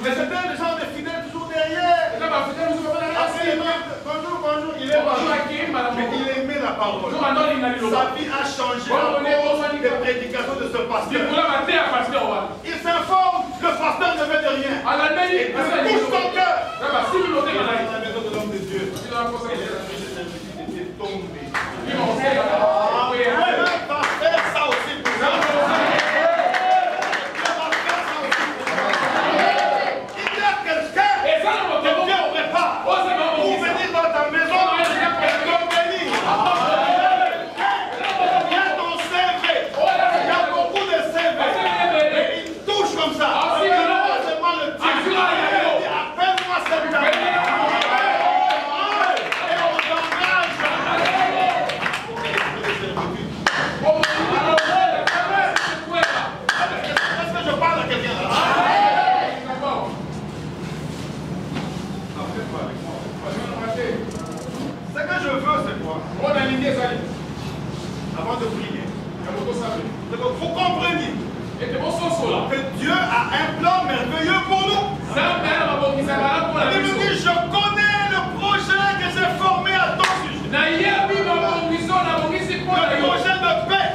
Speaker 1: Mais c'était des gens de fidèles toujours derrière. Bonjour, il est mort. Mais il aimait la parole. Sa vie a changé à cause des prédications de ce pasteur. Il s'informe, le pasteur ne veut de rien. Et il touche son cœur. Dans la maison de l'homme de Dieu. Il était tombé. Il va faire ça aussi pour ça. Pour venir dans ta maison, comme béni. Il y a ton CV. Il y a beaucoup de CV. Et il touche comme ça. C'est moi le titre. Appelle-moi cette dame. Et on t'engage. Est-ce que je parle à quelqu'un là? Ce que je veux, c'est quoi? Avant de prier, c'est que vous compreniez que Dieu a un plan merveilleux pour nous. Il me dit, je connais le projet que j'ai formé à ton sujet. Le projet de paix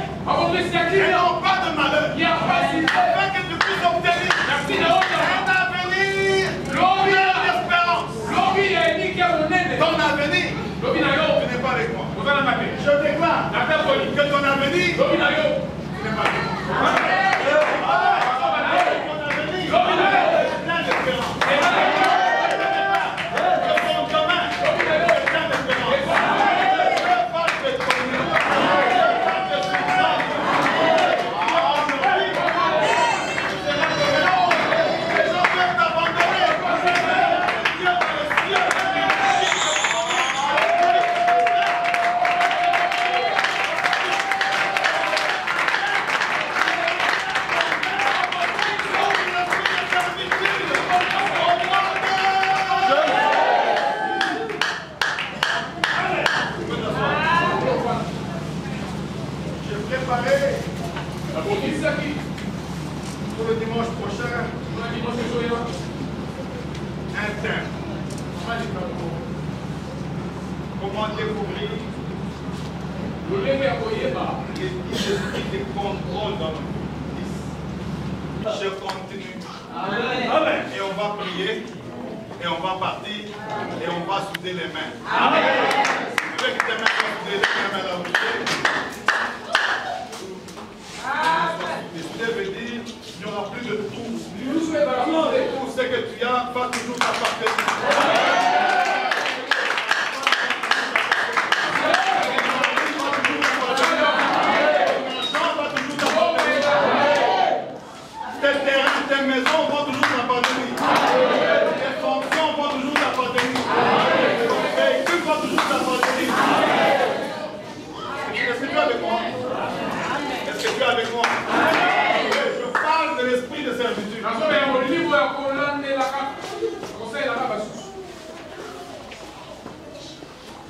Speaker 1: et non pas de malheur. Afin que tu puisses obtenir un avenir plein d'espérance. Ton avenir, tu n'es pas avec moi. Je déclare que ton avenir, tu n'es pas avec moi. Ton avenir, plein d'espérance. Ton chemin, plein d'espérance. Pour le dimanche prochain, un thème. Comment découvrir l'esprit de contrôle dans notre vie. Je continue. Amen. Et on va prier, et on va partir, et on va souder les mains. Amen. Je veux que tes mains soient soudées, les mains là où tu es. Ça veut dire qu'il n'y aura plus de tout. Tout ce que tu as va toujours t'appartenir. Tes terrains, tes maisons vont toujours t'appartenir. Tes fonctions vont toujours t'appartenir. Tes véhicules vont toujours t'appartenir. Est-ce que tu es avec moi? Est-ce que tu es avec moi? Je parle de l'esprit de servitude.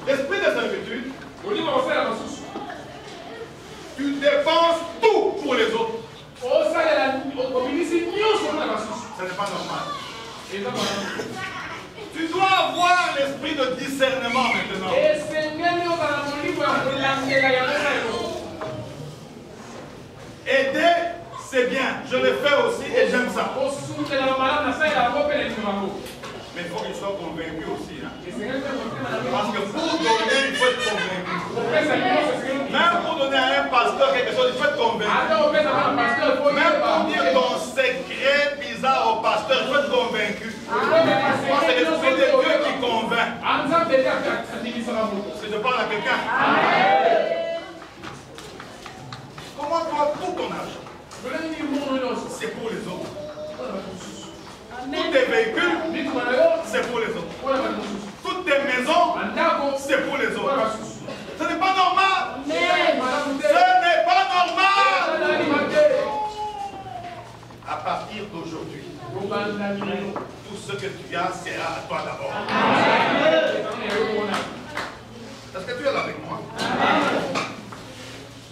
Speaker 1: L'esprit de servitude, tu dépenses tout pour les autres. Ce n'est pas normal. Tu dois avoir l'esprit de discernement maintenant. Aider, c'est bien. Je le fais aussi et j'aime ça. Mais il faut qu'il soit convaincu aussi. Hein. Parce que pour donner, il faut être convaincu. Même pour donner à un pasteur quelque chose, il faut être convaincu. Même pour dire ton secret bizarre au pasteur, il faut être convaincu. Moi, c'est l'esprit de Dieu qui convainc. Comment toi, tout ton argent, c'est pour les autres. Tous tes véhicules, c'est pour les autres. Toutes tes maisons, c'est pour les autres. Ce n'est pas normal. Ce n'est pas normal. À partir d'aujourd'hui, tout ce que tu as sera à toi d'abord. Est-ce que tu es là avec moi?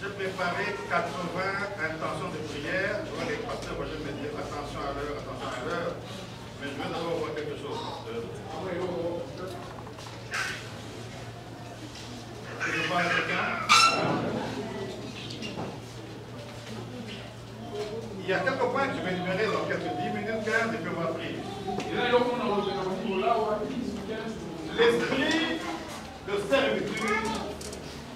Speaker 1: J'ai préparé 80 intentions de prière. Je vois les pasteurs vont me dire attention à l'heure, attention à l'heure. Mais je veux d'abord voir quelque chose, pasteur. Je parle à quelqu'un. Il y a quelques points que je vais énumérer dans quelques 10 minutes, 15 et puis on va prier. L'esprit de servitude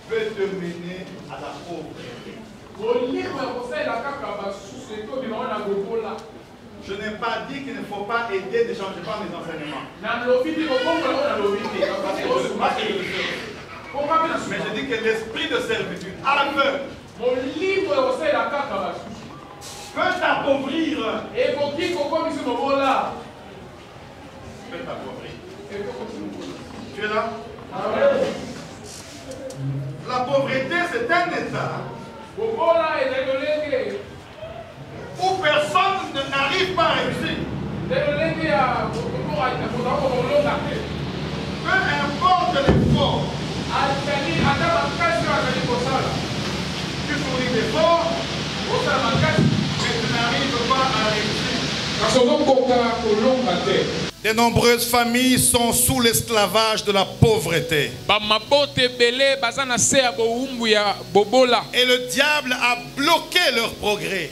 Speaker 1: peut te mener à la pauvreté. Je n'ai pas dit qu'il ne faut pas aider, ne changez pas mes enseignements. Mais je dis que l'esprit de servitude aveugle peut t'appauvrir. Peut t'appauvrir. Tu es là? La pauvreté, c'est un état où personne n'arrive pas à réussir. Peu importe l'effort, tu fournis l'effort, mais tu n'arrives pas à réussir. De nombreuses familles sont sous l'esclavage de la pauvreté. Et le diable a bloqué leur progrès.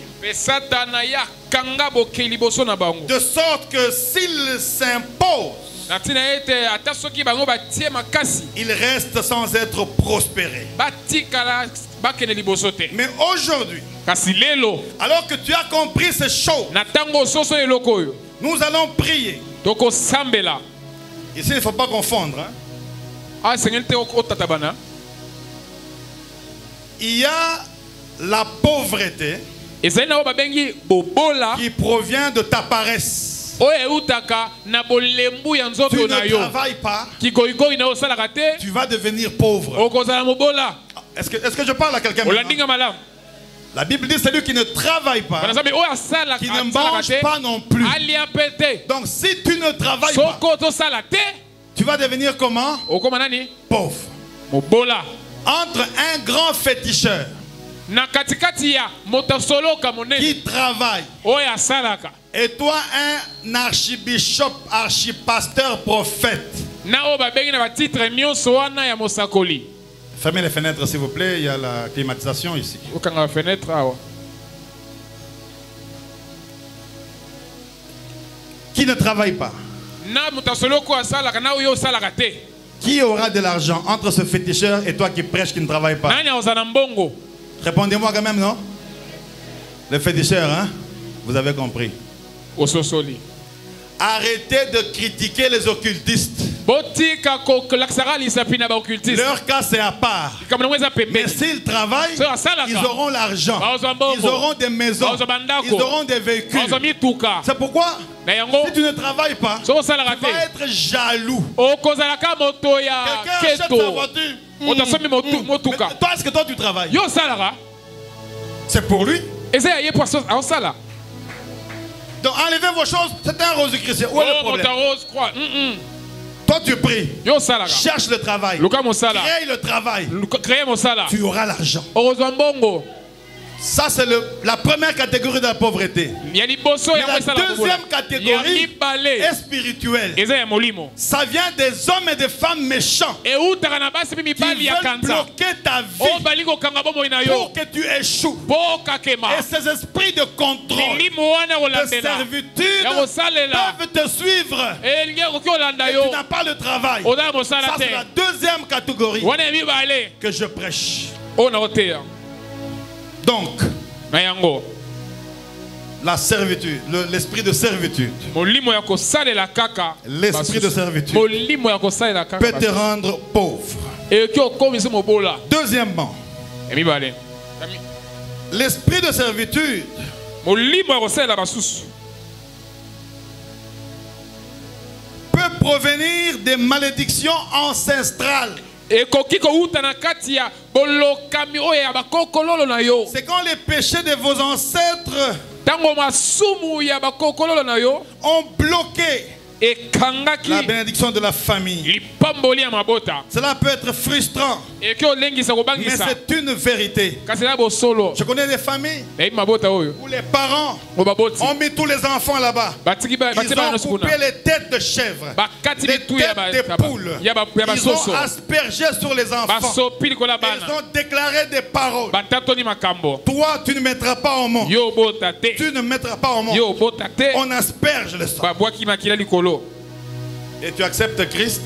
Speaker 1: De sorte que s'ils s'imposent, ils restent sans être prospérés. Mais aujourd'hui, alors que tu as compris ces choses, nous allons prier. Ici, il ne faut pas confondre. Hein? Il y a la pauvreté qui provient de ta paresse. Tu ne travailles pas, tu vas devenir pauvre. Est-ce que je parle à quelqu'un? La Bible dit celui qui ne travaille pas, qui ne mange pas non plus. Donc si tu ne travailles pas, tu vas devenir comment? Pauvre. Entre un grand féticheur qui travaille et toi un archibishop, archipasteur, prophète, fermez les fenêtres s'il vous plaît, il y a la climatisation ici. Qui ne travaille pas? Qui aura de l'argent entre ce féticheur et toi qui prêches qui ne travaille pas? Répondez-moi quand même, non? Le féticheur, hein? Vous avez compris. Arrêtez de critiquer les occultistes. Leur cas c'est à part. Mais s'ils travaillent, ils auront l'argent. Ils auront des maisons. Ils auront des véhicules. C'est pourquoi si tu ne travailles pas, tu vas être jaloux. Quelqu'un achète sa voiture. Mais toi, est-ce que toi tu travailles? C'est pour lui. Donc enlevez vos choses, c'est un rose chrétien. Où est le problème? Toi tu pries, cherche le travail, crée le travail, tu auras l'argent. Ça c'est la première catégorie de la pauvreté. Mais la deuxième catégorie est spirituelle. Ça vient des hommes et des femmes méchants qui veulent bloquer ta vie pour que tu échoues. Et ces esprits de contrôle, de servitude peuvent te suivre et tu n'as pas le travail. Ça c'est la deuxième catégorie que je prêche. Donc, la servitude, l'esprit de servitude. L'esprit de servitude peut te rendre pauvre.
Speaker 2: Deuxièmement, l'esprit de servitude peut provenir des malédictions ancestrales. C'est quand les péchés de vos ancêtres ont bloqué la bénédiction de la famille. Cela peut être frustrant, mais c'est une vérité. Je connais des familles où les parents ont mis tous les enfants là-bas. Ils ont coupé les têtes de chèvres, les têtes de poules. Ils ont aspergé sur les enfants. Ils ont déclaré des paroles. Toi, tu ne mettras pas au monde. Tu ne mettras pas au monde. On asperge le sang. Et tu acceptes Christ.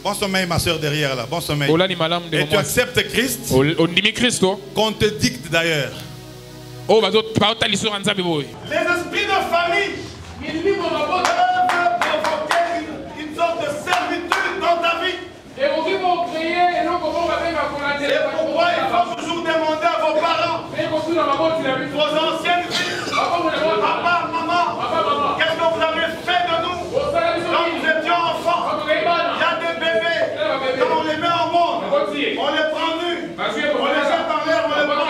Speaker 2: Bon sommeil, ma soeur derrière là. Bon sommeil. Et tu acceptes Christ. Qu'on te dicte d'ailleurs. Les esprits de famille peuvent provoquer une sorte de servitude dans ta vie. Et pourquoi il faut toujours demander à vos parents, vos anciennes filles, papa, maman, qu'est-ce que vous avez fait de nous quand nous étions enfants? Il y a des bébés, quand on les met au monde, on les prend nus, on les jette en l'air, on les prend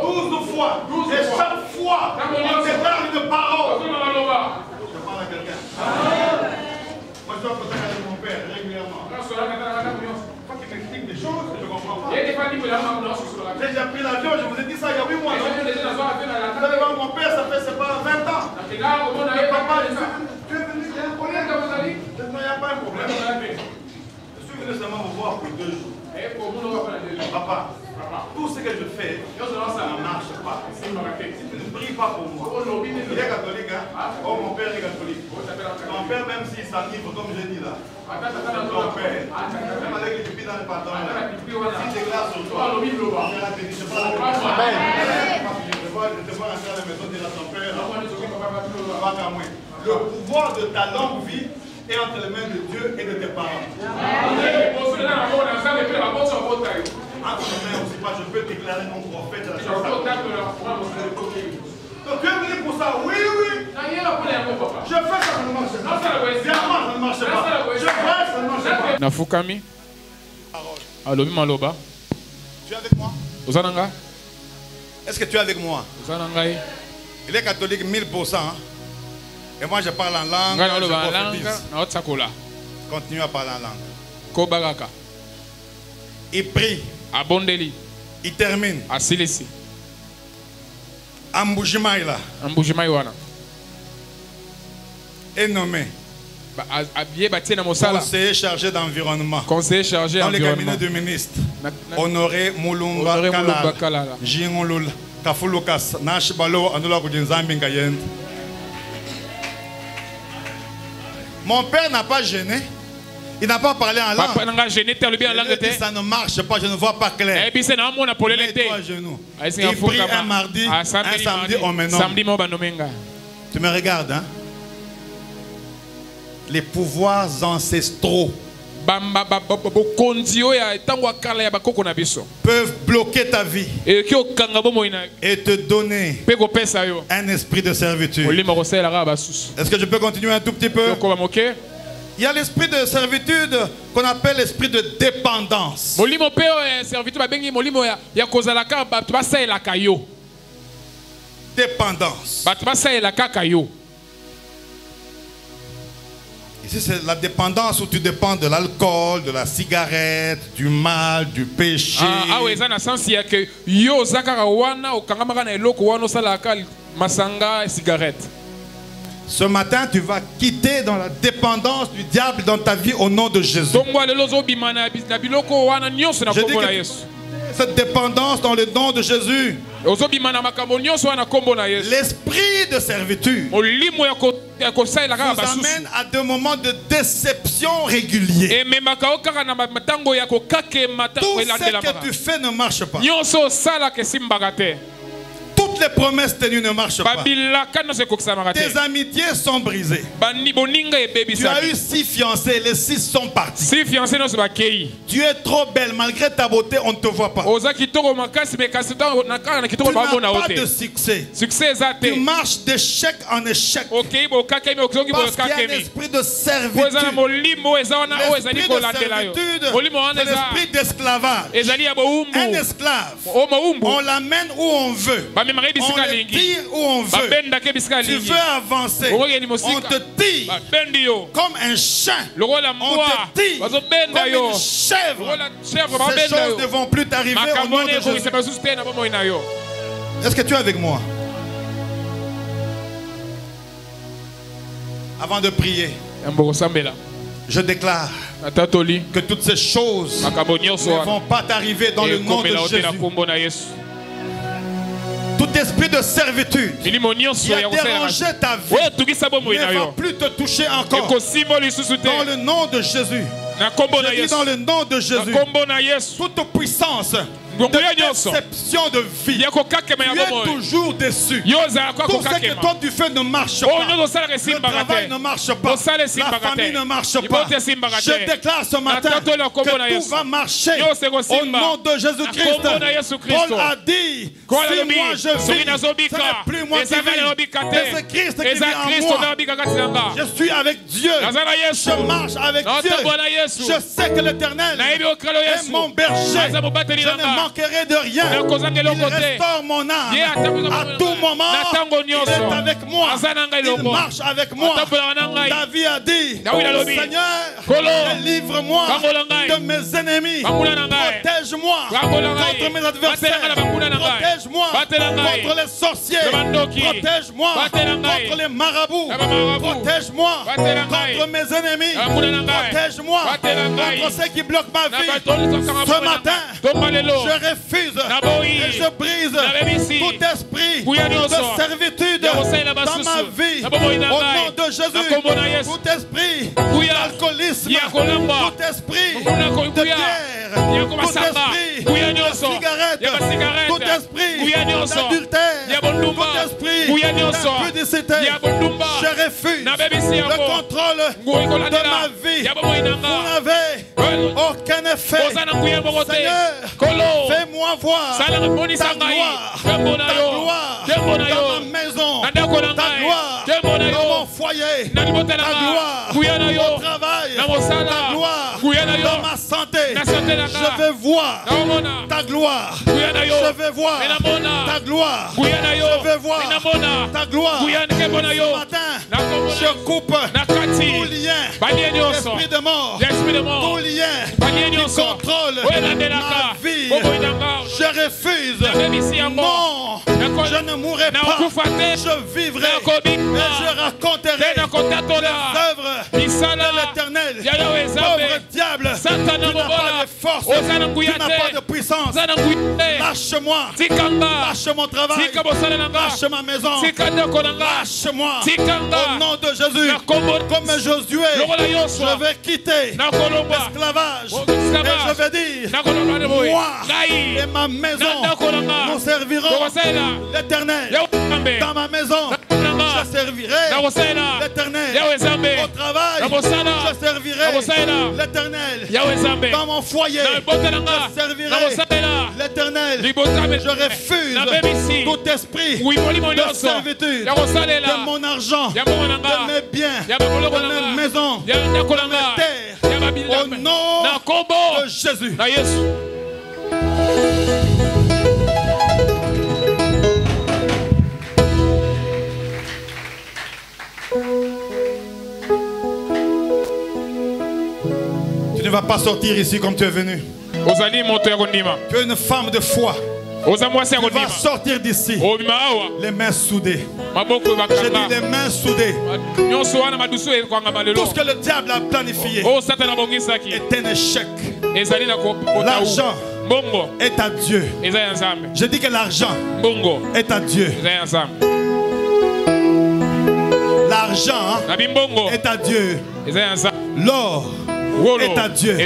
Speaker 2: 12 fois. Et chaque fois, on déclare une parole. Je parle à quelqu'un. Moi, je dois parler avec mon père régulièrement. Faut qu'il m'explique des choses que je ne comprends pas. J'ai pris l'avion, je vous ai dit ça il y a 8 mois. Vous allez voir mon père, ça fait c'est pas 20 ans. Et papa, tu es venu, il y a un problème dans vos amis? Il n'y a pas un problème. Je suis venu seulement vous voir pour 2 jours. Papa, tout ce que je fais, ça ne marche pas. Si tu ne pries pas pour moi, il est catholique, hein? Oh, mon père est catholique. Ton père, même s'il s'enivre, comme je dis là, ton père, même avec les pipis dans le pantalon, s'il déclare sur toi, je te vois rentrer à la maison, dire à ton père, le pouvoir de ta longue vie est entre les mains de Dieu et de tes parents. Entre les mains aussi, pas, je peux déclarer mon prophète à la chose. Donc tu es venu pour ça? Oui, oui. Je fais ça, ça ne marche pas. Diamant, ça ne marche pas. Je fais, ça ne marche pas.
Speaker 3: Nafukami. Alobi maloba.
Speaker 2: Tu es avec moi? Est-ce que tu es avec moi? Il est catholique 1000%. Hein? Et moi je parle en langue. Je continue à parler en langue. Il prie. Il termine. Amboujimaïla. Est nommé. Conseiller chargé d'environnement. Dans le cabinet du ministre. Honoré Moulumba Kalala. Jingolul Kafulukas. Nash Balo Anula Kudinzambi Ngayen. Mon père n'a pas gêné. Il n'a pas parlé en langue. Ça ne marche pas, je ne vois pas clair. Mets-toi à genoux. Il prie un mardi, un samedi, on me nomme. Tu me regardes, hein? Les pouvoirs ancestraux peuvent bloquer ta vie et te donner un esprit de servitude. Est-ce que je peux continuer un tout petit peu? Il y a l'esprit de servitude qu'on appelle l'esprit de dépendance. Dépendance. Ici, c'est la dépendance où tu dépends de l'alcool, de la cigarette, du mal, du péché. Ce matin, tu vas quitter dans la dépendance du diable dans ta vie au nom de Jésus. Je dis que cette dépendance dans le nom de Jésus. L'esprit de servitude vous amène à des moments de déception réguliers. Tout ce que tu fais ne marche pas. Toute
Speaker 1: Toutes les promesses tenues ne marchent pas. Tes amitiés sont brisées. Tu as eu 6 fiancés, les 6 sont partis. Tu es trop belle, malgré ta beauté, on ne te voit pas. Tu n'as pas de succès. Tu marches d'échec en échec. Parce qu'il y a un esprit de servitude. C'est l'esprit d'esclavage. Un esclave, on l'amène où on veut. On le tire où on veut. Tu veux avancer, on te tire comme un chien. On te tire comme une chèvre. Ces choses ne vont plus t'arriver au nom de Jésus. Est-ce que tu es avec moi? Avant de prier, je déclare que toutes ces choses ne vont pas t'arriver dans le nom de Jésus. Tout esprit de servitude qui a dérangé ta vie ne va plus te toucher encore. Dans le nom de Jésus. Je dis dans le nom de Jésus. Toute puissance de déception de vie, tu es toujours déçu. Tout ce que toi tu fais ne marche pas. Le travail ne marche pas. La famille ne marche pas. Je déclare ce matin que tout va marcher au nom de Jésus-Christ. Paul a dit, si moi je vis, ce n'est plus moi qui vis, mais c'est Christ qui vit en moi. Je suis avec Dieu. Je marche avec Dieu. Je sais que l'Éternel est mon berger. Je ne manquerai de rien. Il restaure mon âme. À tout moment, il est avec moi. Il marche avec moi. David a dit, Seigneur, délivre-moi de mes ennemis. Protège-moi contre mes adversaires. Protège-moi contre les sorciers. Protège-moi contre les marabouts. Protège-moi contre mes ennemis. Protège-moi contre ceux qui bloquent ma vie. Ce matin, je refuse et je brise tout esprit de servitude dans ma vie. Au nom de Jésus, tout esprit d'alcoolisme, tout esprit de guerre, tout esprit de cigarette, tout esprit d'adultère, tout esprit d'impudicité, je refuse le contrôle de ma vie. Vous n'avez aucun effet. Seigneur, fais-moi voir ta gloire dans ma maison, ta gloire dans mon foyer, ta gloire au travail, ta gloire dans ma santé. Je veux voir ta gloire. Je veux voir ta gloire. Je veux voir ta gloire. Ce matin, je coupe tout lien, esprit de mort, tout lien qui contrôle ma vie. Je refuse. Non, je ne mourrai pas. Je vivrai et je raconterai les œuvres de l'Éternel. Pauvre diable, tu n'as pas de force, tu n'as pas de puissance. Lâche-moi, lâche mon travail, lâche ma maison, lâche-moi au nom de Jésus. Comme Josué, je vais quitter l'esclavage et je vais dire, moi et ma maison, nous servirons l'Éternel. Dans ma maison, je servirai l'Éternel. Au travail, je servirai l'Éternel. Dans mon foyer, je servirai l'Éternel. Je refuse tout esprit de servitude de mon argent, de mes biens, de mes maisons, de mes terres. Au nom de Jésus. Tu ne vas pas sortir ici comme tu es venu. Tu es une femme de foi. Tu vas sortir d'ici les mains soudées. J'ai dit les mains soudées. Tout ce que le diable a planifié est un échec. L'argent est à Dieu. Je dis que l'argent est à Dieu. L'argent est à Dieu. L'or est à Dieu.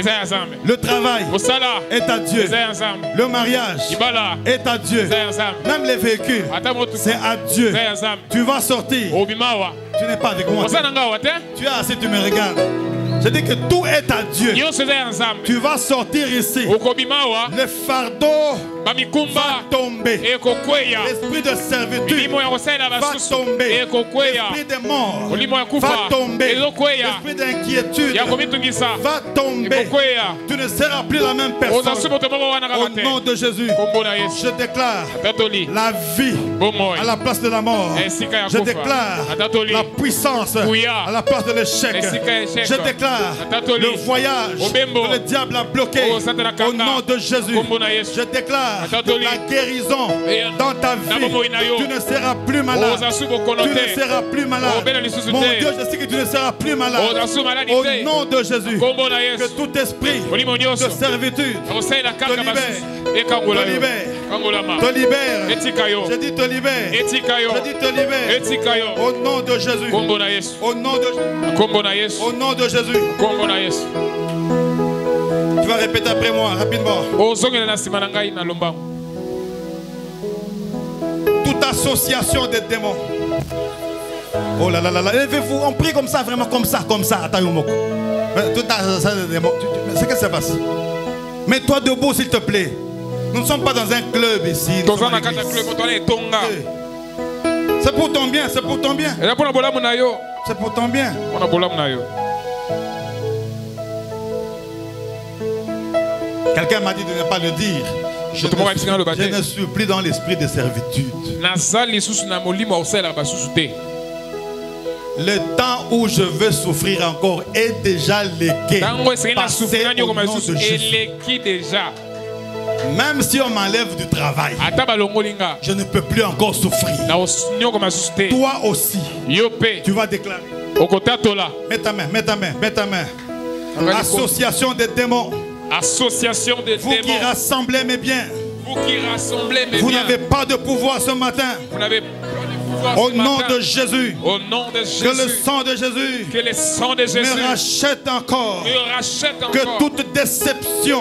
Speaker 1: Le travail est à Dieu. Le mariage est à Dieu. Même les véhicules, c'est à Dieu. Tu vas sortir. Tu n'es pas avec moi. Tu es assis, tu me regardes. Je dis que tout est à Dieu. Tu vas sortir ici. Le fardeau va tomber. L'esprit de servitude va tomber. L'esprit de mort va tomber. L'esprit d'inquiétude va tomber. Tu ne seras plus la même personne. Au nom de Jésus, je déclare la vie à la place de la mort. Je déclare la puissance à la place de l'échec. Je déclare le voyage que le diable a bloqué au nom de Jésus. Je déclare la guérison dans ta vie. Tu ne seras plus malade. Tu ne seras plus malade. Mon Dieu, je sais que tu ne seras plus malade. Au nom de Jésus, que tout esprit de servitude te libère. Je dis te libère. Je dis te libère. Au nom de Jésus. Au nom de Jésus. Tu vas répéter après moi rapidement. Toute association des démons. Oh là là là là. Levez-vous, on prie comme ça, vraiment comme ça. Toute association des démons. C'est ce qui se passe. Mets-toi debout s'il te plaît. Nous ne sommes pas dans un club ici. C'est pour ton bien, c'est pour ton bien. C'est pour ton bien. Quelqu'un m'a dit de ne pas le dire. Je ne suis plus dans l'esprit de servitude. Le temps où je veux souffrir encore est déjà légué. Passé au nom de Jésus. Même si on m'enlève du travail, je ne peux plus encore souffrir. Toi aussi, tu vas déclarer. Mets ta main, mets ta main, mets ta main. Association des démons.
Speaker 3: Association des
Speaker 1: démons. Vous qui rassemblez mes biens. Vous n'avez pas de pouvoir ce matin. Au nom de Jésus. Que le sang de Jésus me rachète encore. Que toute déception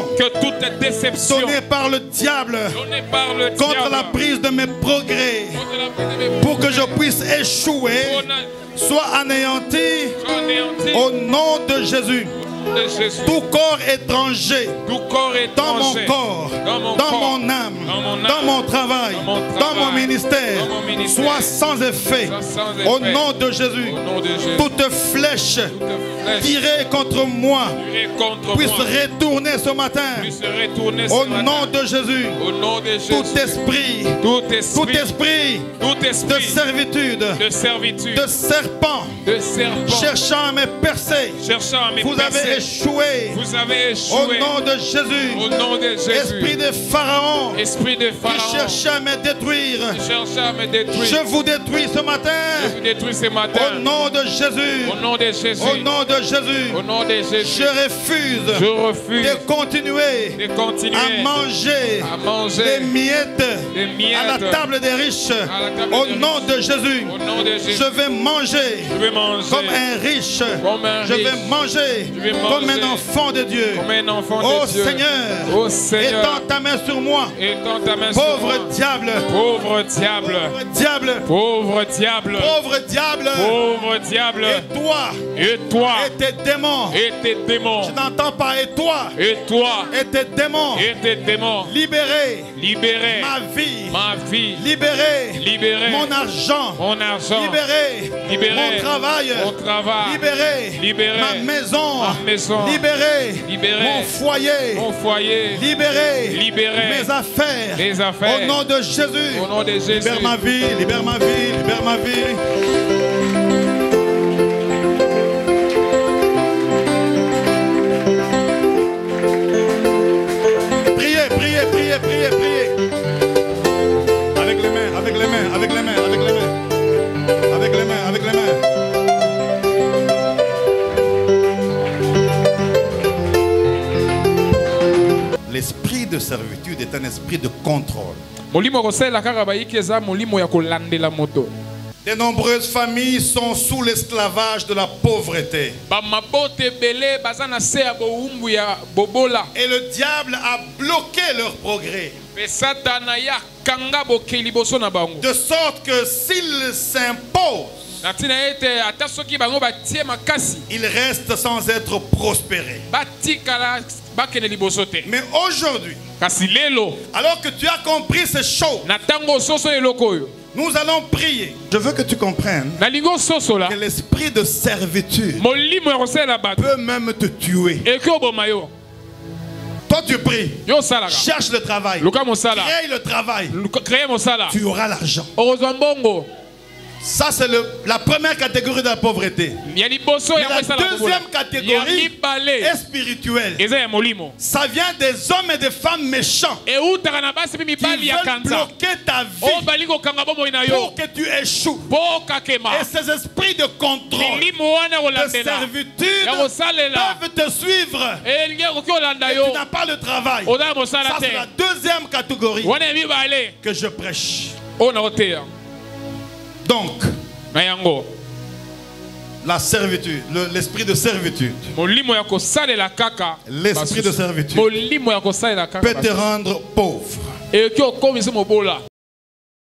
Speaker 1: donnée par le diable contre la prise de mes progrès, pour que je puisse échouer, soit anéanti au nom de Jésus. Tout corps étranger dans mon corps, dans mon âme, dans mon travail, dans mon ministère, soit sans effet au nom de Jésus. Toute flèche tirée contre moi puisse retourner ce matin au nom de Jésus. Tout esprit de servitude, de serpent cherchant à me percer, vous avez échoué. Au nom de Jésus. Esprit de Pharaon qui cherchait à me détruire. Je vous détruis ce matin. Au nom de Jésus. Au nom de Jésus. Je refuse de continuer à manger des miettes à la table des riches. Au nom de Jésus. Je vais manger comme un riche. Je vais manger comme un enfant de Dieu. Oh Seigneur, étends ta main sur moi. Pauvre diable. Et toi. Et tes démons. Je n'entends pas. Et toi. Et tes démons. Libérez. Ma vie. Libérez. Mon argent. Libérez. Mon travail. Libérez. Ma maison. Libérez. Mon foyer. Libérez. Mes affaires. Au nom de Jésus. Libère ma vie. Priez. Avec les mains. L'esprit de servitude est un esprit de contrôle.
Speaker 2: De nombreuses familles sont sous l'esclavage de la pauvreté. Et le diable a bloqué leur progrès. De sorte que s'ils s'imposent, ils restent sans être prospérés. Mais aujourd'hui, alors que tu as compris ces choses, nous allons prier. Je veux que tu comprennes que l'esprit de servitude peut même te tuer. Toi tu pries, cherche le travail, crée le travail, tu auras l'argent. Ça c'est la première catégorie de la pauvreté. Mais la deuxième catégorie est spirituelle. Ça vient des hommes et des femmes méchants qui veulent bloquer ta vie pour que tu échoues. Et ces esprits de contrôle, de servitude peuvent te suivre et tu n'as pas le travail. Ça c'est la deuxième catégorie que je prêche. Donc, la servitude, l'esprit de servitude, l'esprit de servitude peut te rendre pauvre.